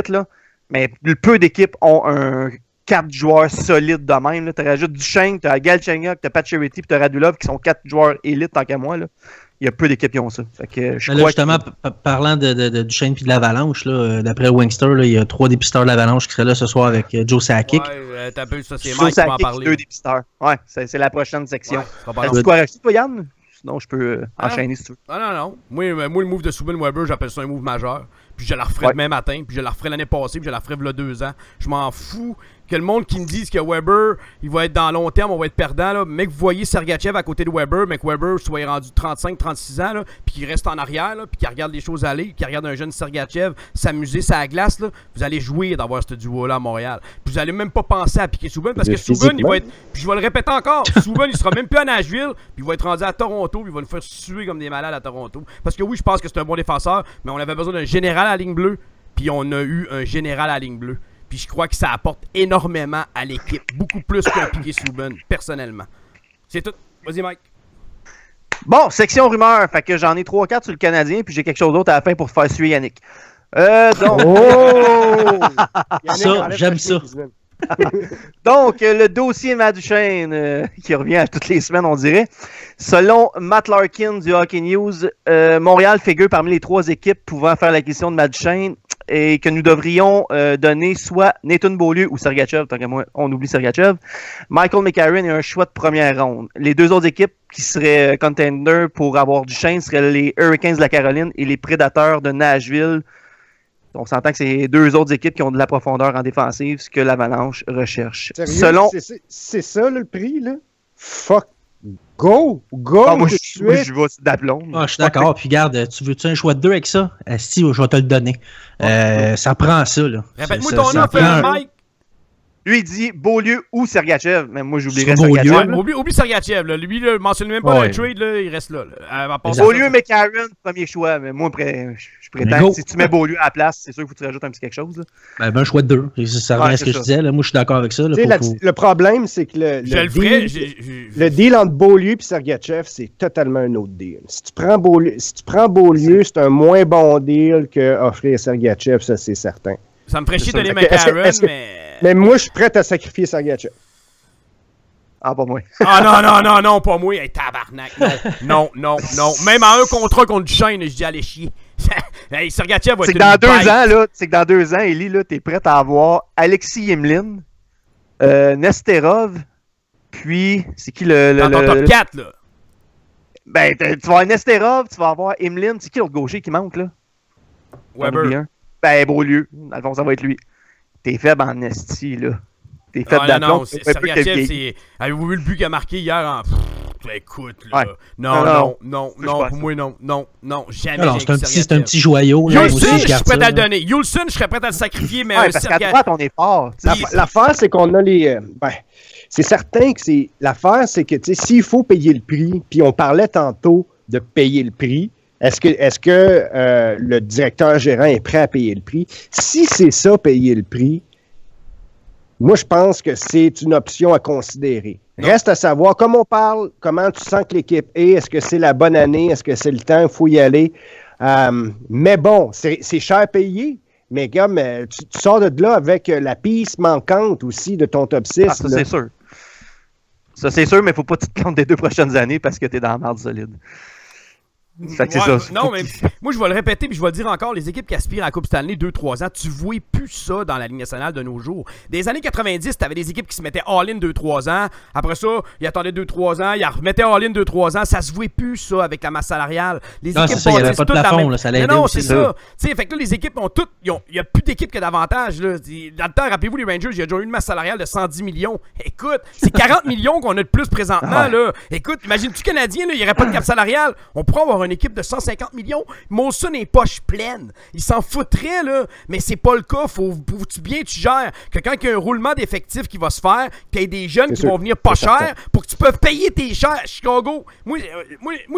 Là. Mais peu d'équipes ont un 4 joueurs solides de même. Tu rajoutes Duchesne, tu as Galchenyuk, tu as Pacioretty, puis tu as Radulov qui sont 4 joueurs élites tant qu'à moi. Là. Il y a peu d'équipes qui ont ça. Fait que je crois justement, parlant de Duchesne et de l'Avalanche, d'après Wingster, il y a 3 dépisteurs de l'Avalanche qui seraient là ce soir avec Joe Sakic. Ouais, t'as peu ça, c'est Mike qui va en parler. 2 dépisteurs. Ouais, c'est la prochaine section. Ouais, tu quoi rajouter, toi, Yann? Sinon, je peux enchaîner si tu veux. Non. Moi, le move de Subban Weber, j'appelle ça un move majeur. Puis je la referai demain matin, puis je la referai l'année passée, puis je la referai il y a 2 ans. Je m'en fous que le monde qui me dise que Weber, il va être dans long terme, on va être perdant. Là. Mais que vous voyez Sergachev à côté de Weber, mais que Weber soit rendu 35-36 ans, là, puis qu'il reste en arrière, là, puis qu'il regarde les choses aller, qu'il regarde un jeune Sergachev s'amuser sur la glace, là, vous allez jouir d'avoir ce duo-là à Montréal. Puis vous allez même pas penser à piquer Subban, parce que Subban, il va être... Puis je vais le répéter encore, Subban, il sera même plus à Nashville, puis il va être rendu à Toronto, puis il va nous faire suer comme des malades à Toronto. Parce que oui, je pense que c'est un bon défenseur, mais on avait besoin d'un général à la ligne bleue, puis on a eu un général à la ligne bleue. Puis je crois que ça apporte énormément à l'équipe. Beaucoup plus qu'un Piqué Subban, personnellement. C'est tout. Vas-y, Mike. Bon, section rumeur. Fait que j'en ai 3-4 sur le Canadien, puis j'ai quelque chose d'autre à la fin pour faire suer Yannick. Donc... Oh! Ça, j'aime ça. Donc, le dossier Matt Duchesne, qui revient à toutes les semaines, on dirait. Selon Matt Larkin du Hockey News, Montréal figure parmi les 3 équipes pouvant faire l'acquisition de Matt Duchesne et que nous devrions donner soit Nathan Beaulieu ou Sergachev, tant qu'à moi, on oublie Sergachev, Michael McCarron et un choix de première ronde. Les 2 autres équipes qui seraient contenders pour avoir Duchesne seraient les Hurricanes de la Caroline et les Prédateurs de Nashville. On s'entend que c'est les 2 autres équipes qui ont de la profondeur en défensive, ce que l'Avalanche recherche. Sérieux? C'est ça le prix, là? Fuck Go! Go! Ah, moi, tout de je vais suite. d'aplomb. Ah, je suis d'accord. Puis regarde, tu veux-tu un choix de 2 avec ça? Si, je vais te le donner. Ça prend ça, là. Répète-moi Ça- ton ça nom, prend- Mike. Lui, il dit Beaulieu ou Sergachev. Mais moi, j'oublierais C'est Beaulieu. Sergachev. Ouais, là. oublie Sergachev, là. Lui, là, mentionne même pas Ouais. le trade, là, il reste là. À part Exact. ça, Beaulieu, McCarron, premier choix. Mais moi, je prétends Go. que si tu mets Beaulieu à la place, c'est sûr qu'il faut que tu rajoutes un petit quelque chose. Là. Ben, un choix de 2. Ça revient Ouais, à ce que c'est je ça. disais. Là. Moi, je suis d'accord avec ça. Là, Tu sais, faut- le problème, c'est que je le ferais. le deal entre Beaulieu et Sergachev, c'est totalement un autre deal. Si tu prends Beaulieu, c'est un moins bon deal qu'offrir Sergachev, ça, c'est certain. Ça me ferait chier de donner Fait que, est-ce que- McCarron, est-ce que- mais... Mais moi, je suis prêt à sacrifier Sergachev. Ah, pas moi. Ah non, pas moi. Hey, tabarnak. Non. Même à un contrat contre Duchesne, je dis allez chier. Hey, Sergachev va C'est être que dans une 2 bête. ans, là, c'est que dans 2 ans, Élie, là, t'es prêt à avoir Alexis Yemlin, Nesterov, puis c'est qui Dans ton top 4, là. Ben, tu vas avoir Nesterov, tu vas avoir Yemlin, c'est qui l'autre gaucher qui manque, là? J'en oublie Weber. un. Ben, Beaulieu. Dans le fond, ça va être lui. T'es faible en esti, là. T'es faible Ah, d'aplomb. non, Sergachev, c'est... Avez-vous vu le but qu'il a marqué hier en... Écoute, là. Ouais. Non, Je pense pour moi, non, jamais. Alors, j'ai c'est un avec petit Sergachev. joyau. Là. Moi aussi, Yulson, je suis garde prêt ça, à le là. donner. Yulson, je serais prêt à le sacrifier, mais Ouais, parce qu'à droite, on est fort. tu sais. L'affaire, c'est qu'on a les. C'est certain que c'est. L'affaire, c'est que, tu sais, s'il faut payer le prix, puis on parlait tantôt de payer le prix, est-ce que le directeur gérant est prêt à payer le prix? Si c'est ça, payer le prix, moi, je pense que c'est une option à considérer. Reste à savoir, comme on parle, comment tu sens que l'équipe est, est-ce que c'est la bonne année, est-ce que c'est le temps, il faut y aller. Mais bon, c'est cher payé. Mais comme tu sors de là avec la piste manquante aussi de ton top 6. Ah, ça, là. c'est sûr. Ça, c'est sûr, mais faut pas te planter des 2 prochaines années parce que t'es dans la merde solide. Fait que c'est Ouais, ça. non, mais moi, je vais le répéter puis je vais le dire encore. Les équipes qui aspirent à la Coupe Stanley 2-3 ans, tu vois plus ça dans la Ligue nationale de nos jours. Des années 90, t'avais des équipes qui se mettaient all-in 2-3 ans. Après ça, ils attendaient 2-3 ans. Ils remettaient all-in 2-3 ans. Ça se voit plus, ça, avec la masse salariale. Les Non, équipes c'est ça, il y avait bâtissent pas de toutes la plafond, même- là, ça Mais l'aidait non, aussi, c'est ça. ça. Tu sais, fait que là, les équipes ont toutes... Il n'y a plus d'équipes que d'avantages, là. Dans le temps, rappelez-vous, les Rangers, il y a déjà eu une masse salariale de 110 millions. Écoute, c'est 40 millions qu'on a de plus présentement, là. Écoute, imagine-tu Canadien, là, il n'y aurait pas de cap salarial. On pourrait avoir une équipe de 150 millions. Molson est poche pleine. Il s'en foutrait, là. Mais c'est pas le cas. Faut bien tu gères que quand il y a un roulement d'effectifs qui va se faire, qu'il y ait des jeunes C'est qui sûr. vont venir pas C'est cher certain. pour que tu peux payer tes chers. Chicago, moi,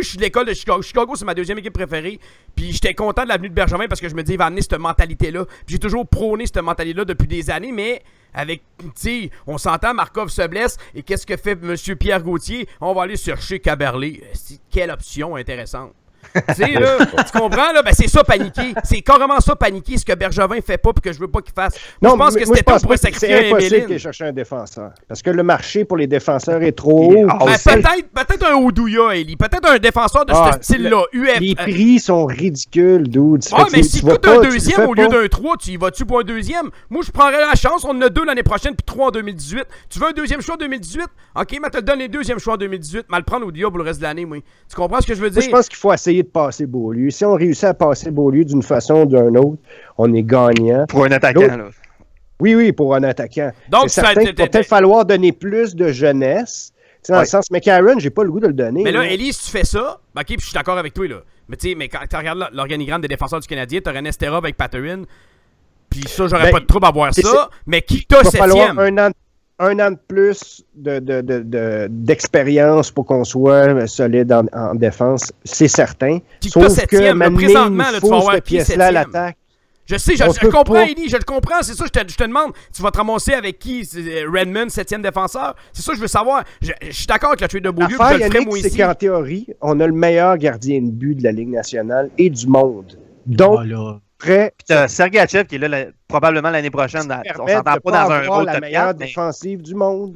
je suis de l'école de Chicago. Chicago, c'est ma deuxième équipe préférée. Puis j'étais content de l'avenue de Bergevin parce que je me dis, il va amener cette mentalité-là. Puis j'ai toujours prôné cette mentalité-là depuis des années, mais avec, tu sais, on s'entend, Markov se blesse. Et qu'est-ce que fait M. Pierre Gauthier? On va aller chercher Caberlet. Quelle option intéressante. Tu sais, là, tu comprends, là? Ben, c'est ça, paniquer. C'est carrément ça, paniquer, ce que Bergevin fait pas et que je veux pas qu'il fasse. Moi, je pense que moi, cet été, on pourrait c'est sacrifier un impossible Emeline. qu'il cherche un défenseur. Parce que le marché pour les défenseurs est trop haut. Ah, Ben, aussi. peut-être un Oduya, Eli. Peut-être un défenseur de Ah, ce style-là. UF. Les prix sont ridicules, dude. Ouais, mais s'il coûte un deuxième au lieu d'un 3, tu y vas-tu pour un deuxième? Moi, je prendrais la chance. On en a 2 l'année prochaine, puis 3 en 2018. Tu veux un deuxième choix en 2018? Ok, mais te le donne les deuxièmes choix en 2018. Mais le prendre au dia pour le reste de l'année, moi. Tu comprends ce que je veux Moi, dire? je pense qu'il faut essayer de passer Beaulieu. Si on réussit à passer Beaulieu d'une façon ou d'une autre, on est gagnant. Pour un attaquant, L'autre- là. Oui, pour un attaquant. Donc, c'est ça- certain qu'il va peut-être falloir donner plus de jeunesse. Tu sais, dans le Ouais. sens, McCarron, j'ai pas le goût de le donner. Mais là, là. Ellie, si tu fais ça, ok, puis je suis d'accord avec toi, là. Mais tu sais, mais quand tu regardes l'organigramme des défenseurs du Canadien, t'aurais Nesterov avec Patterson. Puis ça, j'aurais Ben, pas de trouble à voir c'est- ça. Mais qui Il t'a va falloir septième? un an de plus d'expérience pour qu'on soit solide en défense, c'est certain. Qui t'a Sauf que septième, là, maintenant, présentement, il là, tu vas faut avoir cette qui pièce-là à septième? l'attaque. Je sais, On je peut comprends, pas. Ellie, je le comprends. C'est ça, je te demande. Tu vas te ramasser avec qui? Redmond, 7e défenseur? C'est ça que je veux savoir. Je suis d'accord avec la trade de Beaulieu, puis je L'affaire, le ferai Yannick, moi c'est ici. qu'en théorie, on a le meilleur gardien de but de la Ligue nationale et du monde. Donc, Voilà. prêt Puis t'as Sergachev qui est là probablement l'année prochaine. On permettre s'entend de pas pas dans un avoir rôle la top meilleure 4, mais défensive du monde.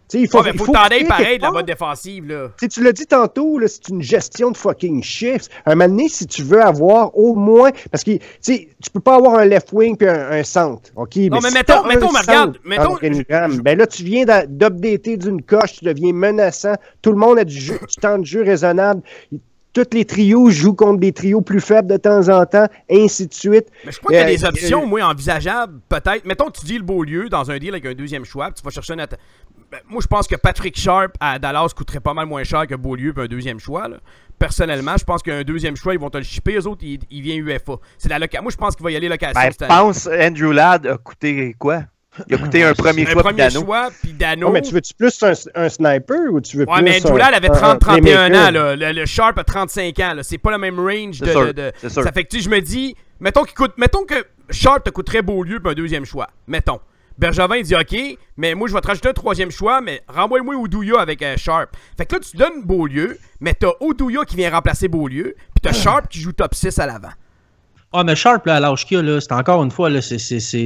Tu sais, il faut, Ouais, mais faut t'en aller créer pareil quelque de la part. mode défensive, là. Tu sais, tu l'as dit tantôt, là, c'est une gestion de fucking chiffres. Un moment donné, si tu veux avoir au moins... Parce que, tu sais, tu peux pas avoir un left wing puis un centre, OK? Non, mais si mettons, t'as un mais centre regarde, dans mettons- l'organigramme, ben là, tu viens d'updater d'une coche, tu deviens menaçant. Tout le monde a du temps de jeu raisonnable. Tous les trios jouent contre des trios plus faibles de temps en temps, ainsi de suite. Mais je crois qu'il y a des Euh, options, moi, envisageables, peut-être. Mettons que tu dis le Beaulieu dans un deal avec un deuxième choix, puis tu vas chercher un moi, je pense que Patrick Sharp à Dallas coûterait pas mal moins cher que Beaulieu puis un deuxième choix. Là. Personnellement, je pense qu'un deuxième choix, ils vont te le shipper. Eux autres, il vient UFA. C'est moi, je pense qu'il va y aller location cette année. Pense, Andrew Ladd a coûté quoi? Il a coûté un premier choix puis Dano. Mais tu veux-tu plus un sniper ou tu veux plus mais Andrew Ladd avait 30-31 ans. Là. Le Sharp a 35 ans. C'est pas le même range de... Ça fait que je me dis, mettons que Sharp te coûterait Beaulieu puis un deuxième choix. Mettons. Bergevin dit OK, mais moi je vais te rajouter un troisième choix, mais renvoie-moi Oduya avec Sharp. Fait que là tu donnes Beaulieu, mais t'as Oduya qui vient remplacer Beaulieu, puis t'as Sharp qui joue top 6 à l'avant. Ah, mais Sharp, là, à l'âge qu'il a, là, c'est encore une fois, là, c'est.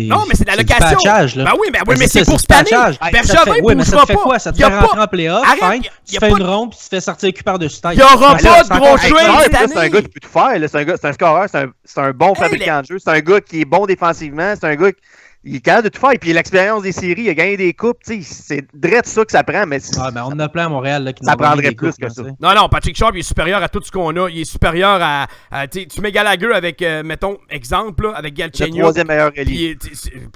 Non, mais c'est de la location. Du patchage, là. Ben oui, mais c'est pour cette année. Bergevin, il bougera pas. Quoi? Ça te fait rentrer en playoff, tu fais une ronde, puis tu te fais sortir le cul par-dessus tête. Il n'y aura pas de gros trade cette année. C'est un gars qui peut tout faire. C'est un scoreur, c'est un bon fabricant de jeu. C'est un gars qui est bon défensivement. C'est un gars il est capable de tout faire. Et puis l'expérience des séries, il a gagné des coupes. C'est direct ça que ça prend. Mais on en a plein à Montréal là, qui ça prendrait plus que ça. Non, Patrick Sharp, il est supérieur à tout ce qu'on a. Il est supérieur à tu mets Gallagher avec, mettons, exemple, là, avec Galchenyuk. Le troisième meilleur allié.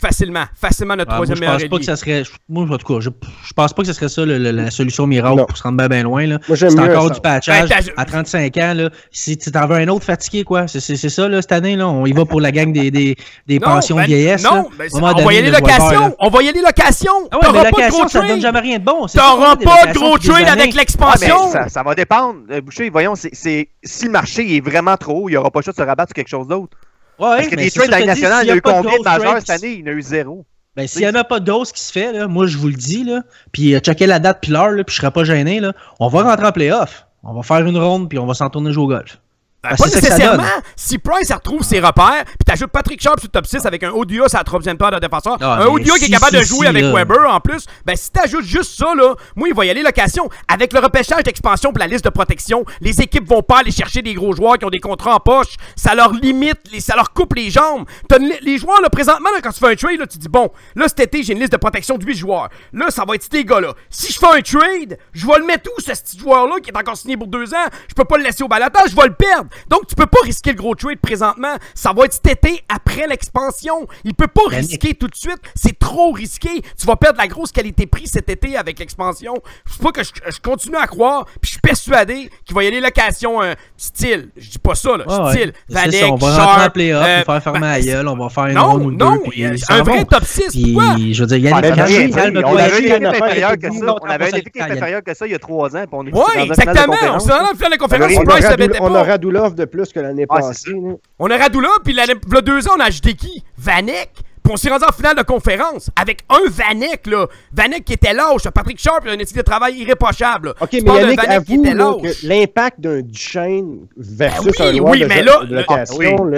Facilement notre troisième meilleur allié. Je pense pas que ça serait... Moi, en tout cas, je pense pas que ce serait ça la solution miracle pour se rendre bien loin. Là. Moi, c'est encore du patchage. À 35 ans, là, si tu t'en veux un autre fatigué, quoi. C'est ça, là, cette année. Là, on y va pour la gang des pensions vieillesse. Non, on va y aller location. On va y aller location. T'auras pas de gros trade. Ça donne jamais rien de bon. T'auras pas de gros trade avec l'expansion. Ça va dépendre. Boucher, voyons, si le marché est vraiment trop haut, il n'y aura pas le choix de se rabattre sur quelque chose d'autre. Parce que des trades dans la nationale, il y a eu combien de majeurs cette année? Il y en a eu 0. Ben, s'il n'y en a pas d'os qui se fait, là, moi, je vous le dis, là, puis checker la date puis l'heure, puis je serai pas gêné, là, on va rentrer en playoff. On va faire une ronde, puis on va s'en tourner jouer au golf. Pas nécessairement. Si Price retrouve ses repères, puis t'ajoutes Patrick Sharp sur le top 6 avec un Oduya sur la troisième paire de défenseur, un Oduya qui est capable de jouer avec Weber en plus, ben si t'ajoutes juste ça, là, moi, il va y aller location. Avec le repêchage d'expansion pour la liste de protection, les équipes vont pas aller chercher des gros joueurs qui ont des contrats en poche. Ça leur limite, ça leur coupe les jambes. Les joueurs, là, présentement, là, quand tu fais un trade, là, tu dis, bon, là, cet été, j'ai une liste de protection de 8 joueurs. Là, ça va être ces gars-là. Si je fais un trade, je vais le mettre où, ce petit joueur-là, qui est encore signé pour 2 ans? Je peux pas le laisser au balotage, je vais le perdre. Donc, tu peux pas risquer le gros trade présentement. Ça va être cet été après l'expansion. Il peut pas risquer tout de suite. C'est trop risqué. Tu vas perdre la grosse qualité-prix cet été avec l'expansion. C'est pas que je continue à croire, puis je suis persuadé qu'il va y aller location style. Je dis pas ça, là. Style. Vanek, on va rentrer en playoff, on va faire fermer la gueule, on va faire une ronde ou deux. Non, un vrai top 6. Pourquoi? Je veux dire, on avait une équipe inférieure que ça il y a 3 ans. Oui, exactement. On s'est rendu en finale de conférence. On a Radulov de plus que l'année passée. On a Radulov, puis il y a 2 ans, on a ajouté qui? Vanek. Puis on s'est rendu en finale de conférence avec un Vanek, là. Vanek qui était lâche. Patrick Sharp, il a une éthique de travail irréprochable. OK, mais Yannick, avoue que l'impact d'un Duchesne versus un joueur de location...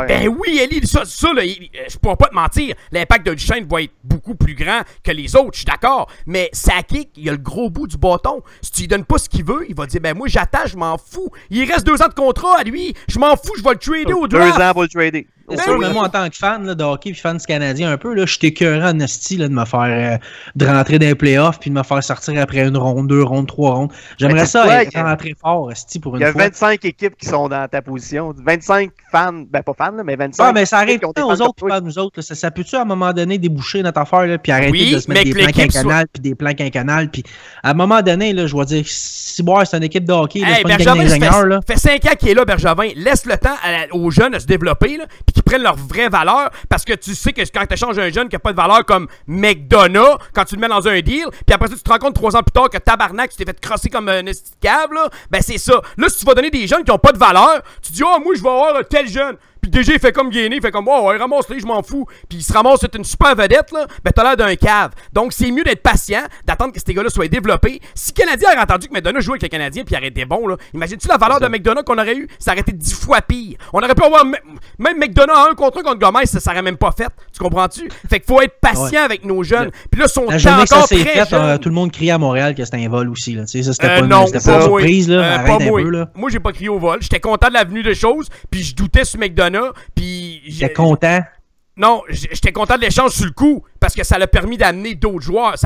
Ben oui, Elie, ça là, je pourrais pas te mentir. L'impact d'un Duchesne va être beaucoup plus grand que les autres, je suis d'accord. Mais Sakic, il a le gros bout du bâton. Si tu lui donnes pas ce qu'il veut, il va dire, ben moi, j'attends, je m'en fous. Il reste 2 ans de contrat à lui. Je m'en fous, je vais le trader au draft. 2 ans pour le trader. C'est sûr, mais moi, en tant que fan là, de hockey puis fan du Canadien un peu, là, je suis écœuré en esti de me faire de rentrer dans les playoffs puis de me faire sortir après une ronde, 2 rondes, 3 rondes. J'aimerais ça être rentré fort esti pour une fois. Il y a 25 équipes qui sont dans ta position. 25 fans, ben pas fans, là, mais 25. Ah, mais ça arrive aux autres, pas nous autres. Ça peut-tu à un moment donné déboucher notre affaire là, puis arrêter de se mettre des plans quinquennales puis des plans quinquennales puis à un moment donné, là, je vais dire, si boire, c'est une équipe de hockey, c'est pas une gang d'ingénieurs. Là. Fait 5 ans qu'il est là, Bergevin. Laisse le temps aux jeunes de se développer là, puis qu'ils prennent leur vraie valeur, parce que tu sais que quand tu échanges un jeune qui n'a pas de valeur comme McDonough, quand tu le mets dans un deal, puis après ça, tu te rends compte 3 ans plus tard que tabarnak, tu t'es fait crosser comme un cave, là, ben c'est ça. Là, si tu vas donner des jeunes qui n'ont pas de valeur, tu dis, oh, moi, je vais avoir un tel jeune. Puis DG, il fait comme Gainé, il fait comme, oh, ouais, ramasse-les, je m'en fous. Puis il se ramasse, c'est une super vedette, là. Ben, t'as l'air d'un cave. Donc, c'est mieux d'être patient, d'attendre que ces gars-là soient développés. Si le Canadien avait entendu que McDonough jouait avec le Canadien, puis il aurait été bon, là, imagines-tu la valeur de McDonough qu'on aurait eu? Ça aurait été 10 fois pire. On aurait pu avoir même McDonough à 1 contre 1 contre Gomez, ça aurait même pas fait. Tu comprends-tu? Fait qu'il faut être patient avec nos jeunes. Puis là, son temps encore très jeune. Tout le monde criait à Montréal que c'était un vol aussi, là. Tu sais, ça, c'était pas une surprise, là. Arrête un peu, là. Moi, j'ai pas crié au vol. J'étais content de l'avenue des choses, puis je doutais sur McDonough, puis j'étais content. Non, j'étais content de l'échange sur le coup parce que ça l'a permis d'amener d'autres joueurs.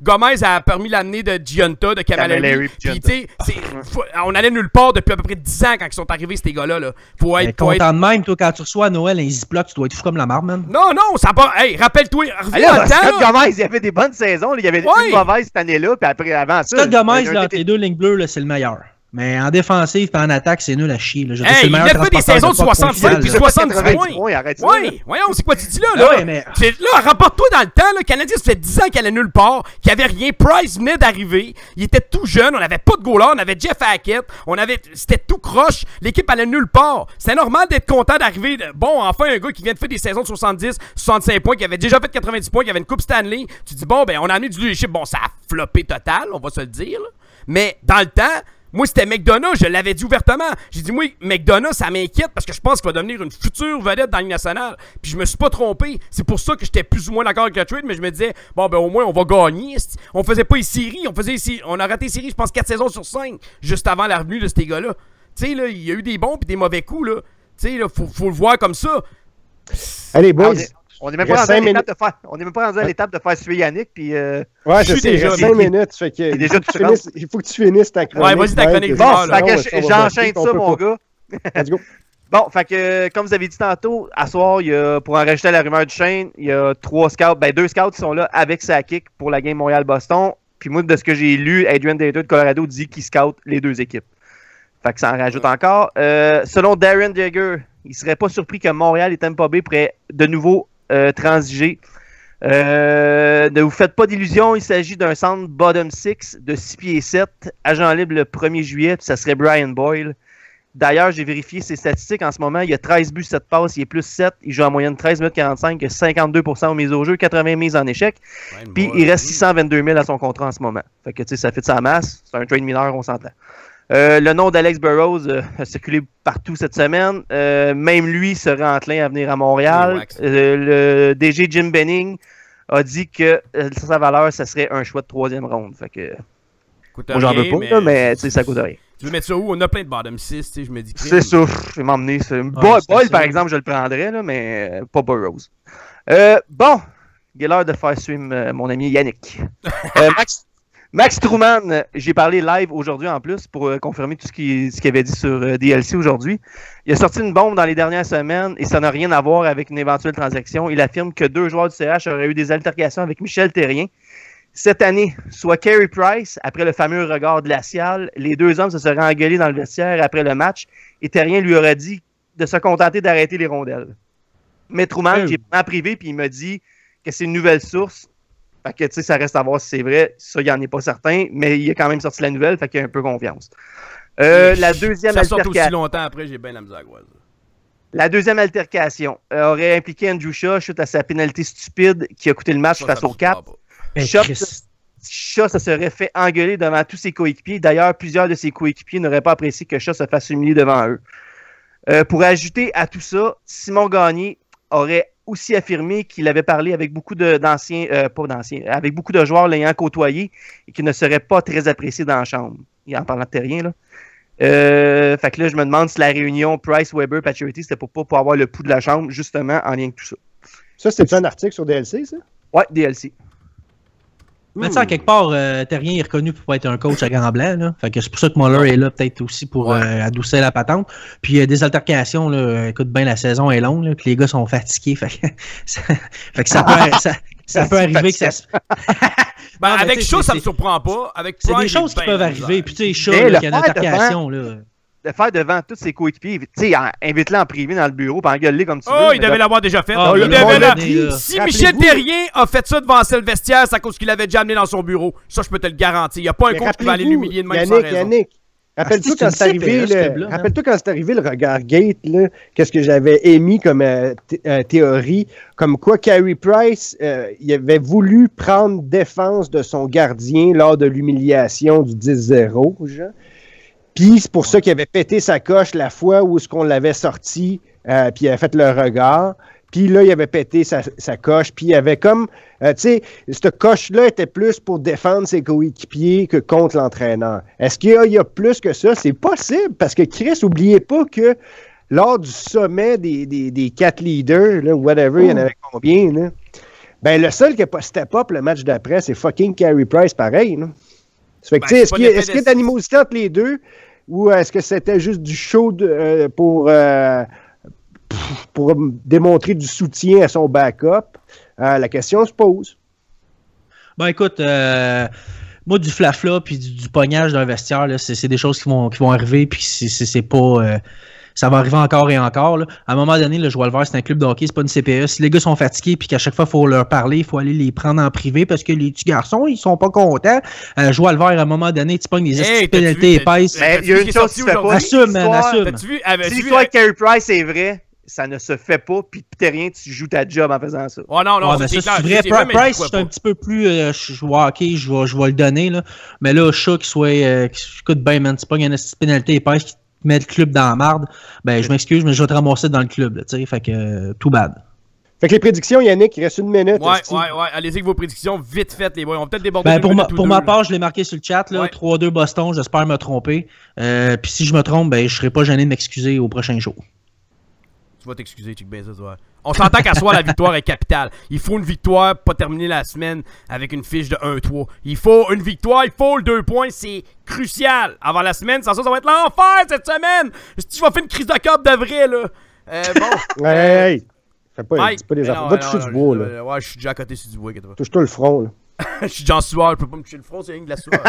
Gomez a permis d'amener de Giunta, de Camilleri. Puis, tu sais, on allait nulle part depuis à peu près 10 ans quand ils sont arrivés, ces gars-là. Là. Content de même, toi, quand tu reçois à Noël un Ziploc, tu dois être fou comme la marde, man. Non, ça n'a pas. Hey, rappelle-toi, reviens dans le temps. Scott Gomez, il y avait des bonnes saisons. Il y avait une mauvaise cette année-là, puis après, avant ça. Scott Gomez, là, entre les deux lignes bleues, c'est le meilleur. Mais en défensive et en attaque, c'est nul à chier. Là. Hey, il a fait des saisons de 65 puis 70 points. Oui, voyons, c'est quoi tu dis là? Ouais, mais... Là, rapporte-toi dans le temps, le Canadien, ça fait 10 ans qu'elle allait nulle part, qu'il n'y avait rien. Price venait d'arriver. Il était tout jeune, on n'avait pas de goaler, on avait Jeff Hackett, c'était tout croche. L'équipe allait nulle part. C'est normal d'être content d'arriver. Bon, enfin, un gars qui vient de faire des saisons de 70, 65 points, qui avait déjà fait 90 points, qui avait une Coupe Stanley. Tu dis, bon, ben, on a amené du leadership. Bon, ça a floppé total, on va se le dire. Là. Mais dans le temps, moi, c'était McDonough, je l'avais dit ouvertement. J'ai dit, moi, McDonough, ça m'inquiète parce que je pense qu'il va devenir une future vedette dans la Ligue nationale. Puis je me suis pas trompé. C'est pour ça que j'étais plus ou moins d'accord avec le trade, mais je me disais, bon, ben au moins, on va gagner. On faisait pas les séries, on a raté les séries, je pense, 4 saisons sur 5, juste avant la revenue de ces gars-là. Tu sais, là, il y a eu des bons puis des mauvais coups, là. Tu sais, là, faut le voir comme ça. Allez, boys. On n'est même pas rendu à l'étape de faire suer Yannick, puis... ouais, je sais, il reste 5 minutes, fait que il faut que tu finisses ta chronique. Ouais, vas-y ta chronique. Bon, j'enchaîne ça, mon gars. Let's go. Bon, fait que, comme vous avez dit tantôt, à soir, pour en rajouter à la rumeur du Shane, il y a 2 scouts qui sont là avec Sakic pour la game Montréal-Boston. Puis moi, de ce que j'ai lu, Adrian Dater de Colorado dit qu'il scout les 2 équipes. Fait que ça en rajoute encore. Selon Darren Jagger, il serait pas surpris que Montréal et Tampa Bay pourraient de nouveau transiger. Ne vous faites pas d'illusions, il s'agit d'un centre bottom 6 de 6 pieds 7, agent libre le 1er juillet, puis ça serait Brian Boyle. D'ailleurs, j'ai vérifié ses statistiques en ce moment, il y a 13 buts, 7 passes, il est plus 7, il joue en moyenne 13 minutes 45, 52% aux mises au jeu, 80 mises en échec, puis il reste 622 000 à son contrat en ce moment. Fait que tu sais, ça fait de sa masse, c'est un trade mineur, on s'entend. Le nom d'Alex Burrows a circulé partout cette semaine. Même lui serait enclin à venir à Montréal. Le DG Jim Benning a dit que sa valeur, ça serait un choix de 3e ronde. Fait que, moi, j'en veux pas, mais ça coûte rien. Tu veux mettre ça où? On a plein de bottom 6, je me dis. C'est ça, je vais m'emmener. Boyle, par exemple, je le prendrais, là, mais pas Burrows. Bon, il est l'heure de faire suivre mon ami Yannick. Max Truman, j'ai parlé live aujourd'hui en plus pour confirmer tout ce qu'il avait dit sur DLC aujourd'hui. Il a sorti une bombe dans les dernières semaines et ça n'a rien à voir avec une éventuelle transaction. Il affirme que 2 joueurs du CH auraient eu des altercations avec Michel Therrien. Cette année, soit Carey Price, après le fameux regard glacial, les 2 hommes se seraient engueulés dans le vestiaire après le match et Therrien lui aurait dit de se contenter d'arrêter les rondelles. Mais Truman, j'ai pas privé puis il m'a dit que c'est une nouvelle source. Fait que, tu sais, ça reste à voir si c'est vrai. Ça, il n'en est pas certain, mais il a quand même sorti la nouvelle, fait qu'il a un peu confiance. La deuxième altercation... Ça sort aussi longtemps après, j'ai bien la misère. La deuxième altercation aurait impliqué Andrew Shaw suite à sa pénalité stupide qui a coûté le match face au Cap. Shaw se serait fait engueuler devant tous ses coéquipiers. D'ailleurs, plusieurs de ses coéquipiers n'auraient pas apprécié que Shaw se fasse humilier devant eux. Pour ajouter à tout ça, Simon Gagné aurait aussi affirmé qu'il avait parlé avec beaucoup avec beaucoup de joueurs l'ayant côtoyé et qu'il ne serait pas très apprécié dans la chambre. Il en parlant de Therrien, là. Fait que là, je me demande si la réunion Price, Weber, Pacioretty, c'était pour avoir le pouls de la chambre, justement, en lien avec tout ça. Ça, c'était un article sur DLC, ça? Ouais, DLC. Mais tu sais, quelque part, Therrien est reconnu pour être un coach à Grand Blanc. Là. Fait que c'est pour ça que Muller est là, peut-être aussi pour adoucir la patente. Puis il y a des altercations, là, écoute bien, la saison est longue, là, puis les gars sont fatigués. Fait que ça peut arriver que ça se... Ben, avec Shaw, ça me surprend pas. C'est des choses qui peuvent arriver. Puis tu sais, Shaw, il y a une altercation, là. De faire devant tous ses coéquipiers, tu sais, invite-le en privé dans le bureau, puis engueule-le comme tu veux. Oh, il devait l'avoir déjà fait. Si Michel Therrien a fait ça devant le vestiaire, c'est à cause qu'il avait déjà amené dans son bureau. Ça, je peux te le garantir. Il n'y a pas un coach qui va aller l'humilier de même sans raison. Yannick, rappelle-toi quand c'est arrivé le regard gate, qu'est-ce que j'avais émis comme théorie, comme quoi Carey Price, il avait voulu prendre défense de son gardien lors de l'humiliation du 10-0, genre. Puis c'est pour ça qu'il avait pété sa coche la fois où est-ce qu'on l'avait sorti, puis il avait fait le regard. Puis là, il avait pété sa coche. Puis il avait comme, tu sais, cette coche-là était plus pour défendre ses coéquipiers que contre l'entraîneur. Est-ce qu'il y a plus que ça? C'est possible, parce que Chris, n'oubliez pas que lors du sommet des 4 leaders, là, whatever, il y en avait combien, là? Ben, le seul qui n'a pas step up le match d'après, c'est fucking Carey Price, pareil. Là. Ça fait que, est-ce qu'il y a d'animosité entre les deux ou est-ce que c'était juste du show pour démontrer du soutien à son backup? La question se pose. Ben, écoute, moi, du flafla puis du pognage d'un vestiaire, là, c'est des choses qui vont arriver, puis c'est pas... ça va arriver encore et encore. Là. À un moment donné, le Joie le Vert, c'est un club de hockey, c'est pas une CPE. Si les gars sont fatigués puis qu'à chaque fois, il faut leur parler, il faut aller les prendre en privé parce que les petits garçons, ils sont pas contents. Joie le Vert, à un moment donné, tu pognes des pénalités épaisses. Il y a une chose qui se fait pas. Assume, assume. Si l'histoire avec Carey Price est vraie, ça ne se fait pas, puis rien, tu joues ta job en faisant ça. Oh non, ben ça, c'est vrai. Price, je suis un petit peu plus... je vois hockey, je vais le donner. Là. Mais là, chat qui coûte bien, man. Tu pognes une pénalité épaisse qui met le club dans la marde, ben je m'excuse, mais je vais te ramasser dans le club, tu sais, fait que tout bad. Fait que les prédictions, Yannick, il reste une minute. Ouais, allez-y avec vos prédictions, vite faites, les boys. On va peut-être déborder pour ma part, je l'ai marqué sur le chat, là, 3-2 Boston, j'espère me tromper. Puis si je me trompe, ben je serai pas gêné de m'excuser au prochain jour. Tu vas t'excuser, Chick Ben, ça, tu vois. On s'entend qu'à soi, la victoire est capitale. Il faut une victoire, pas terminer la semaine avec une fiche de 1-3. Il faut une victoire, il faut le 2 points, c'est crucial. Avant la semaine, sans ça va être l'enfer cette semaine. Si je vais faire une crise de cœur de vrai, là. Bon. Hey! Fais pas des affaires. Va toucher du bois, là. Ouais, je suis déjà à côté sur du bois. Touche-toi le front, là. Je suis déjà en sueur, je peux pas me toucher le front, c'est rien que de la sueur.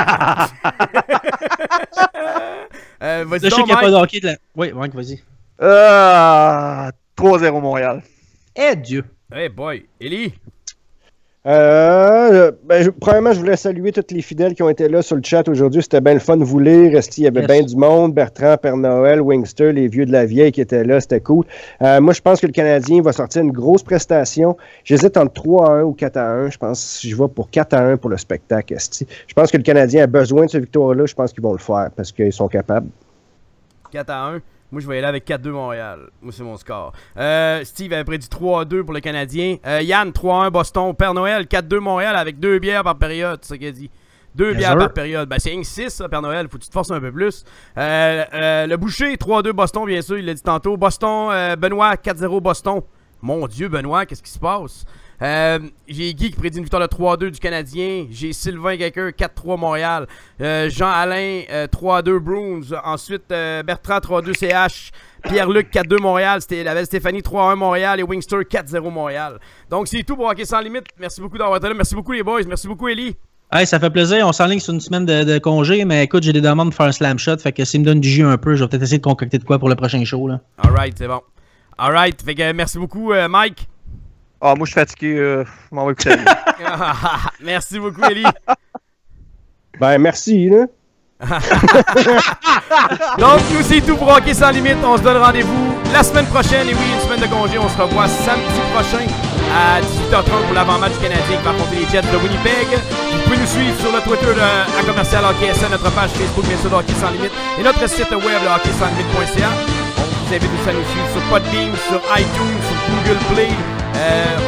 Vas-y, je sais qu'il n'y a pas de hockey de la... Oui, Mike, vas-y. 3-0 Montréal. Eh Dieu. Hey boy. Élie? Premièrement, je voulais saluer tous les fidèles qui ont été là sur le chat aujourd'hui. C'était bien le fun de vous lire. Il y avait bien du monde. Bertrand, Père Noël, Wingster, les vieux de la vieille qui étaient là. C'était cool. Moi, je pense que le Canadien va sortir une grosse prestation. J'hésite entre 3-1 ou 4-1. Je pense que je vais pour 4-1 pour le spectacle. Je pense que le Canadien a besoin de cette victoire-là. Je pense qu'ils vont le faire parce qu'ils sont capables. 4-1. Moi, je vais aller avec 4-2 Montréal. Moi, c'est mon score. Steve avait prédit 3-2 pour le Canadien. Yann, 3-1 Boston. Père Noël, 4-2 Montréal avec 2 bières par période. C'est ça qu'il a dit. 2 bières par période. Ben, c'est 6, ça, Père Noël. Faut que tu te forces un peu plus. Le Boucher, 3-2 Boston, bien sûr. Il l'a dit tantôt. Boston, Benoît, 4-0 Boston. Mon Dieu, Benoît, qu'est-ce qui se passe? J'ai Guy qui prédit une victoire de 3-2 du Canadien. J'ai Sylvain Quelqu'un, 4-3 Montréal. Jean-Alain, 3-2 Bruins. Ensuite, Bertrand, 3-2 CH. Pierre-Luc, 4-2 Montréal. C'était la belle Stéphanie, 3-1 Montréal. Et Wingster, 4-0 Montréal. Donc, c'est tout pour Hockey Sans Limite. Merci beaucoup d'avoir été là. Merci beaucoup, les boys. Merci beaucoup, Élie. Hey, ça fait plaisir. On s'enligne sur une semaine de congé. Mais écoute, j'ai des demandes de faire un slam shot. Fait que s'il me donne du jus un peu, je vais peut-être essayer de concocter de quoi pour le prochain show. Là. Alright, c'est bon. Alright. Fait que merci beaucoup, Mike. Ah, moi, je suis fatigué. Je m'en vais écouter. Merci beaucoup, Élie. Ben, merci, là. Donc, nous, c'est tout pour Hockey Sans Limite. On se donne rendez-vous la semaine prochaine. Et oui, une semaine de congé. On se revoit samedi prochain à 18h30 pour l'avant-match du Canadien qui va affronter les Jets de Winnipeg. Vous pouvez nous suivre sur le Twitter à commercial HockeySN, notre page Facebook, bien sûr, de Hockey Sans Limite, et notre site web, le hockeysanslimite.ca. On vous invite aussi à nous suivre sur Podbean, sur iTunes, sur Google Play.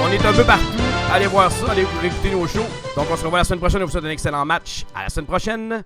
On est un peu partout. Allez voir ça, allez écouter nos shows. Donc, on se revoit la semaine prochaine. On vous souhaite un excellent match. À la semaine prochaine.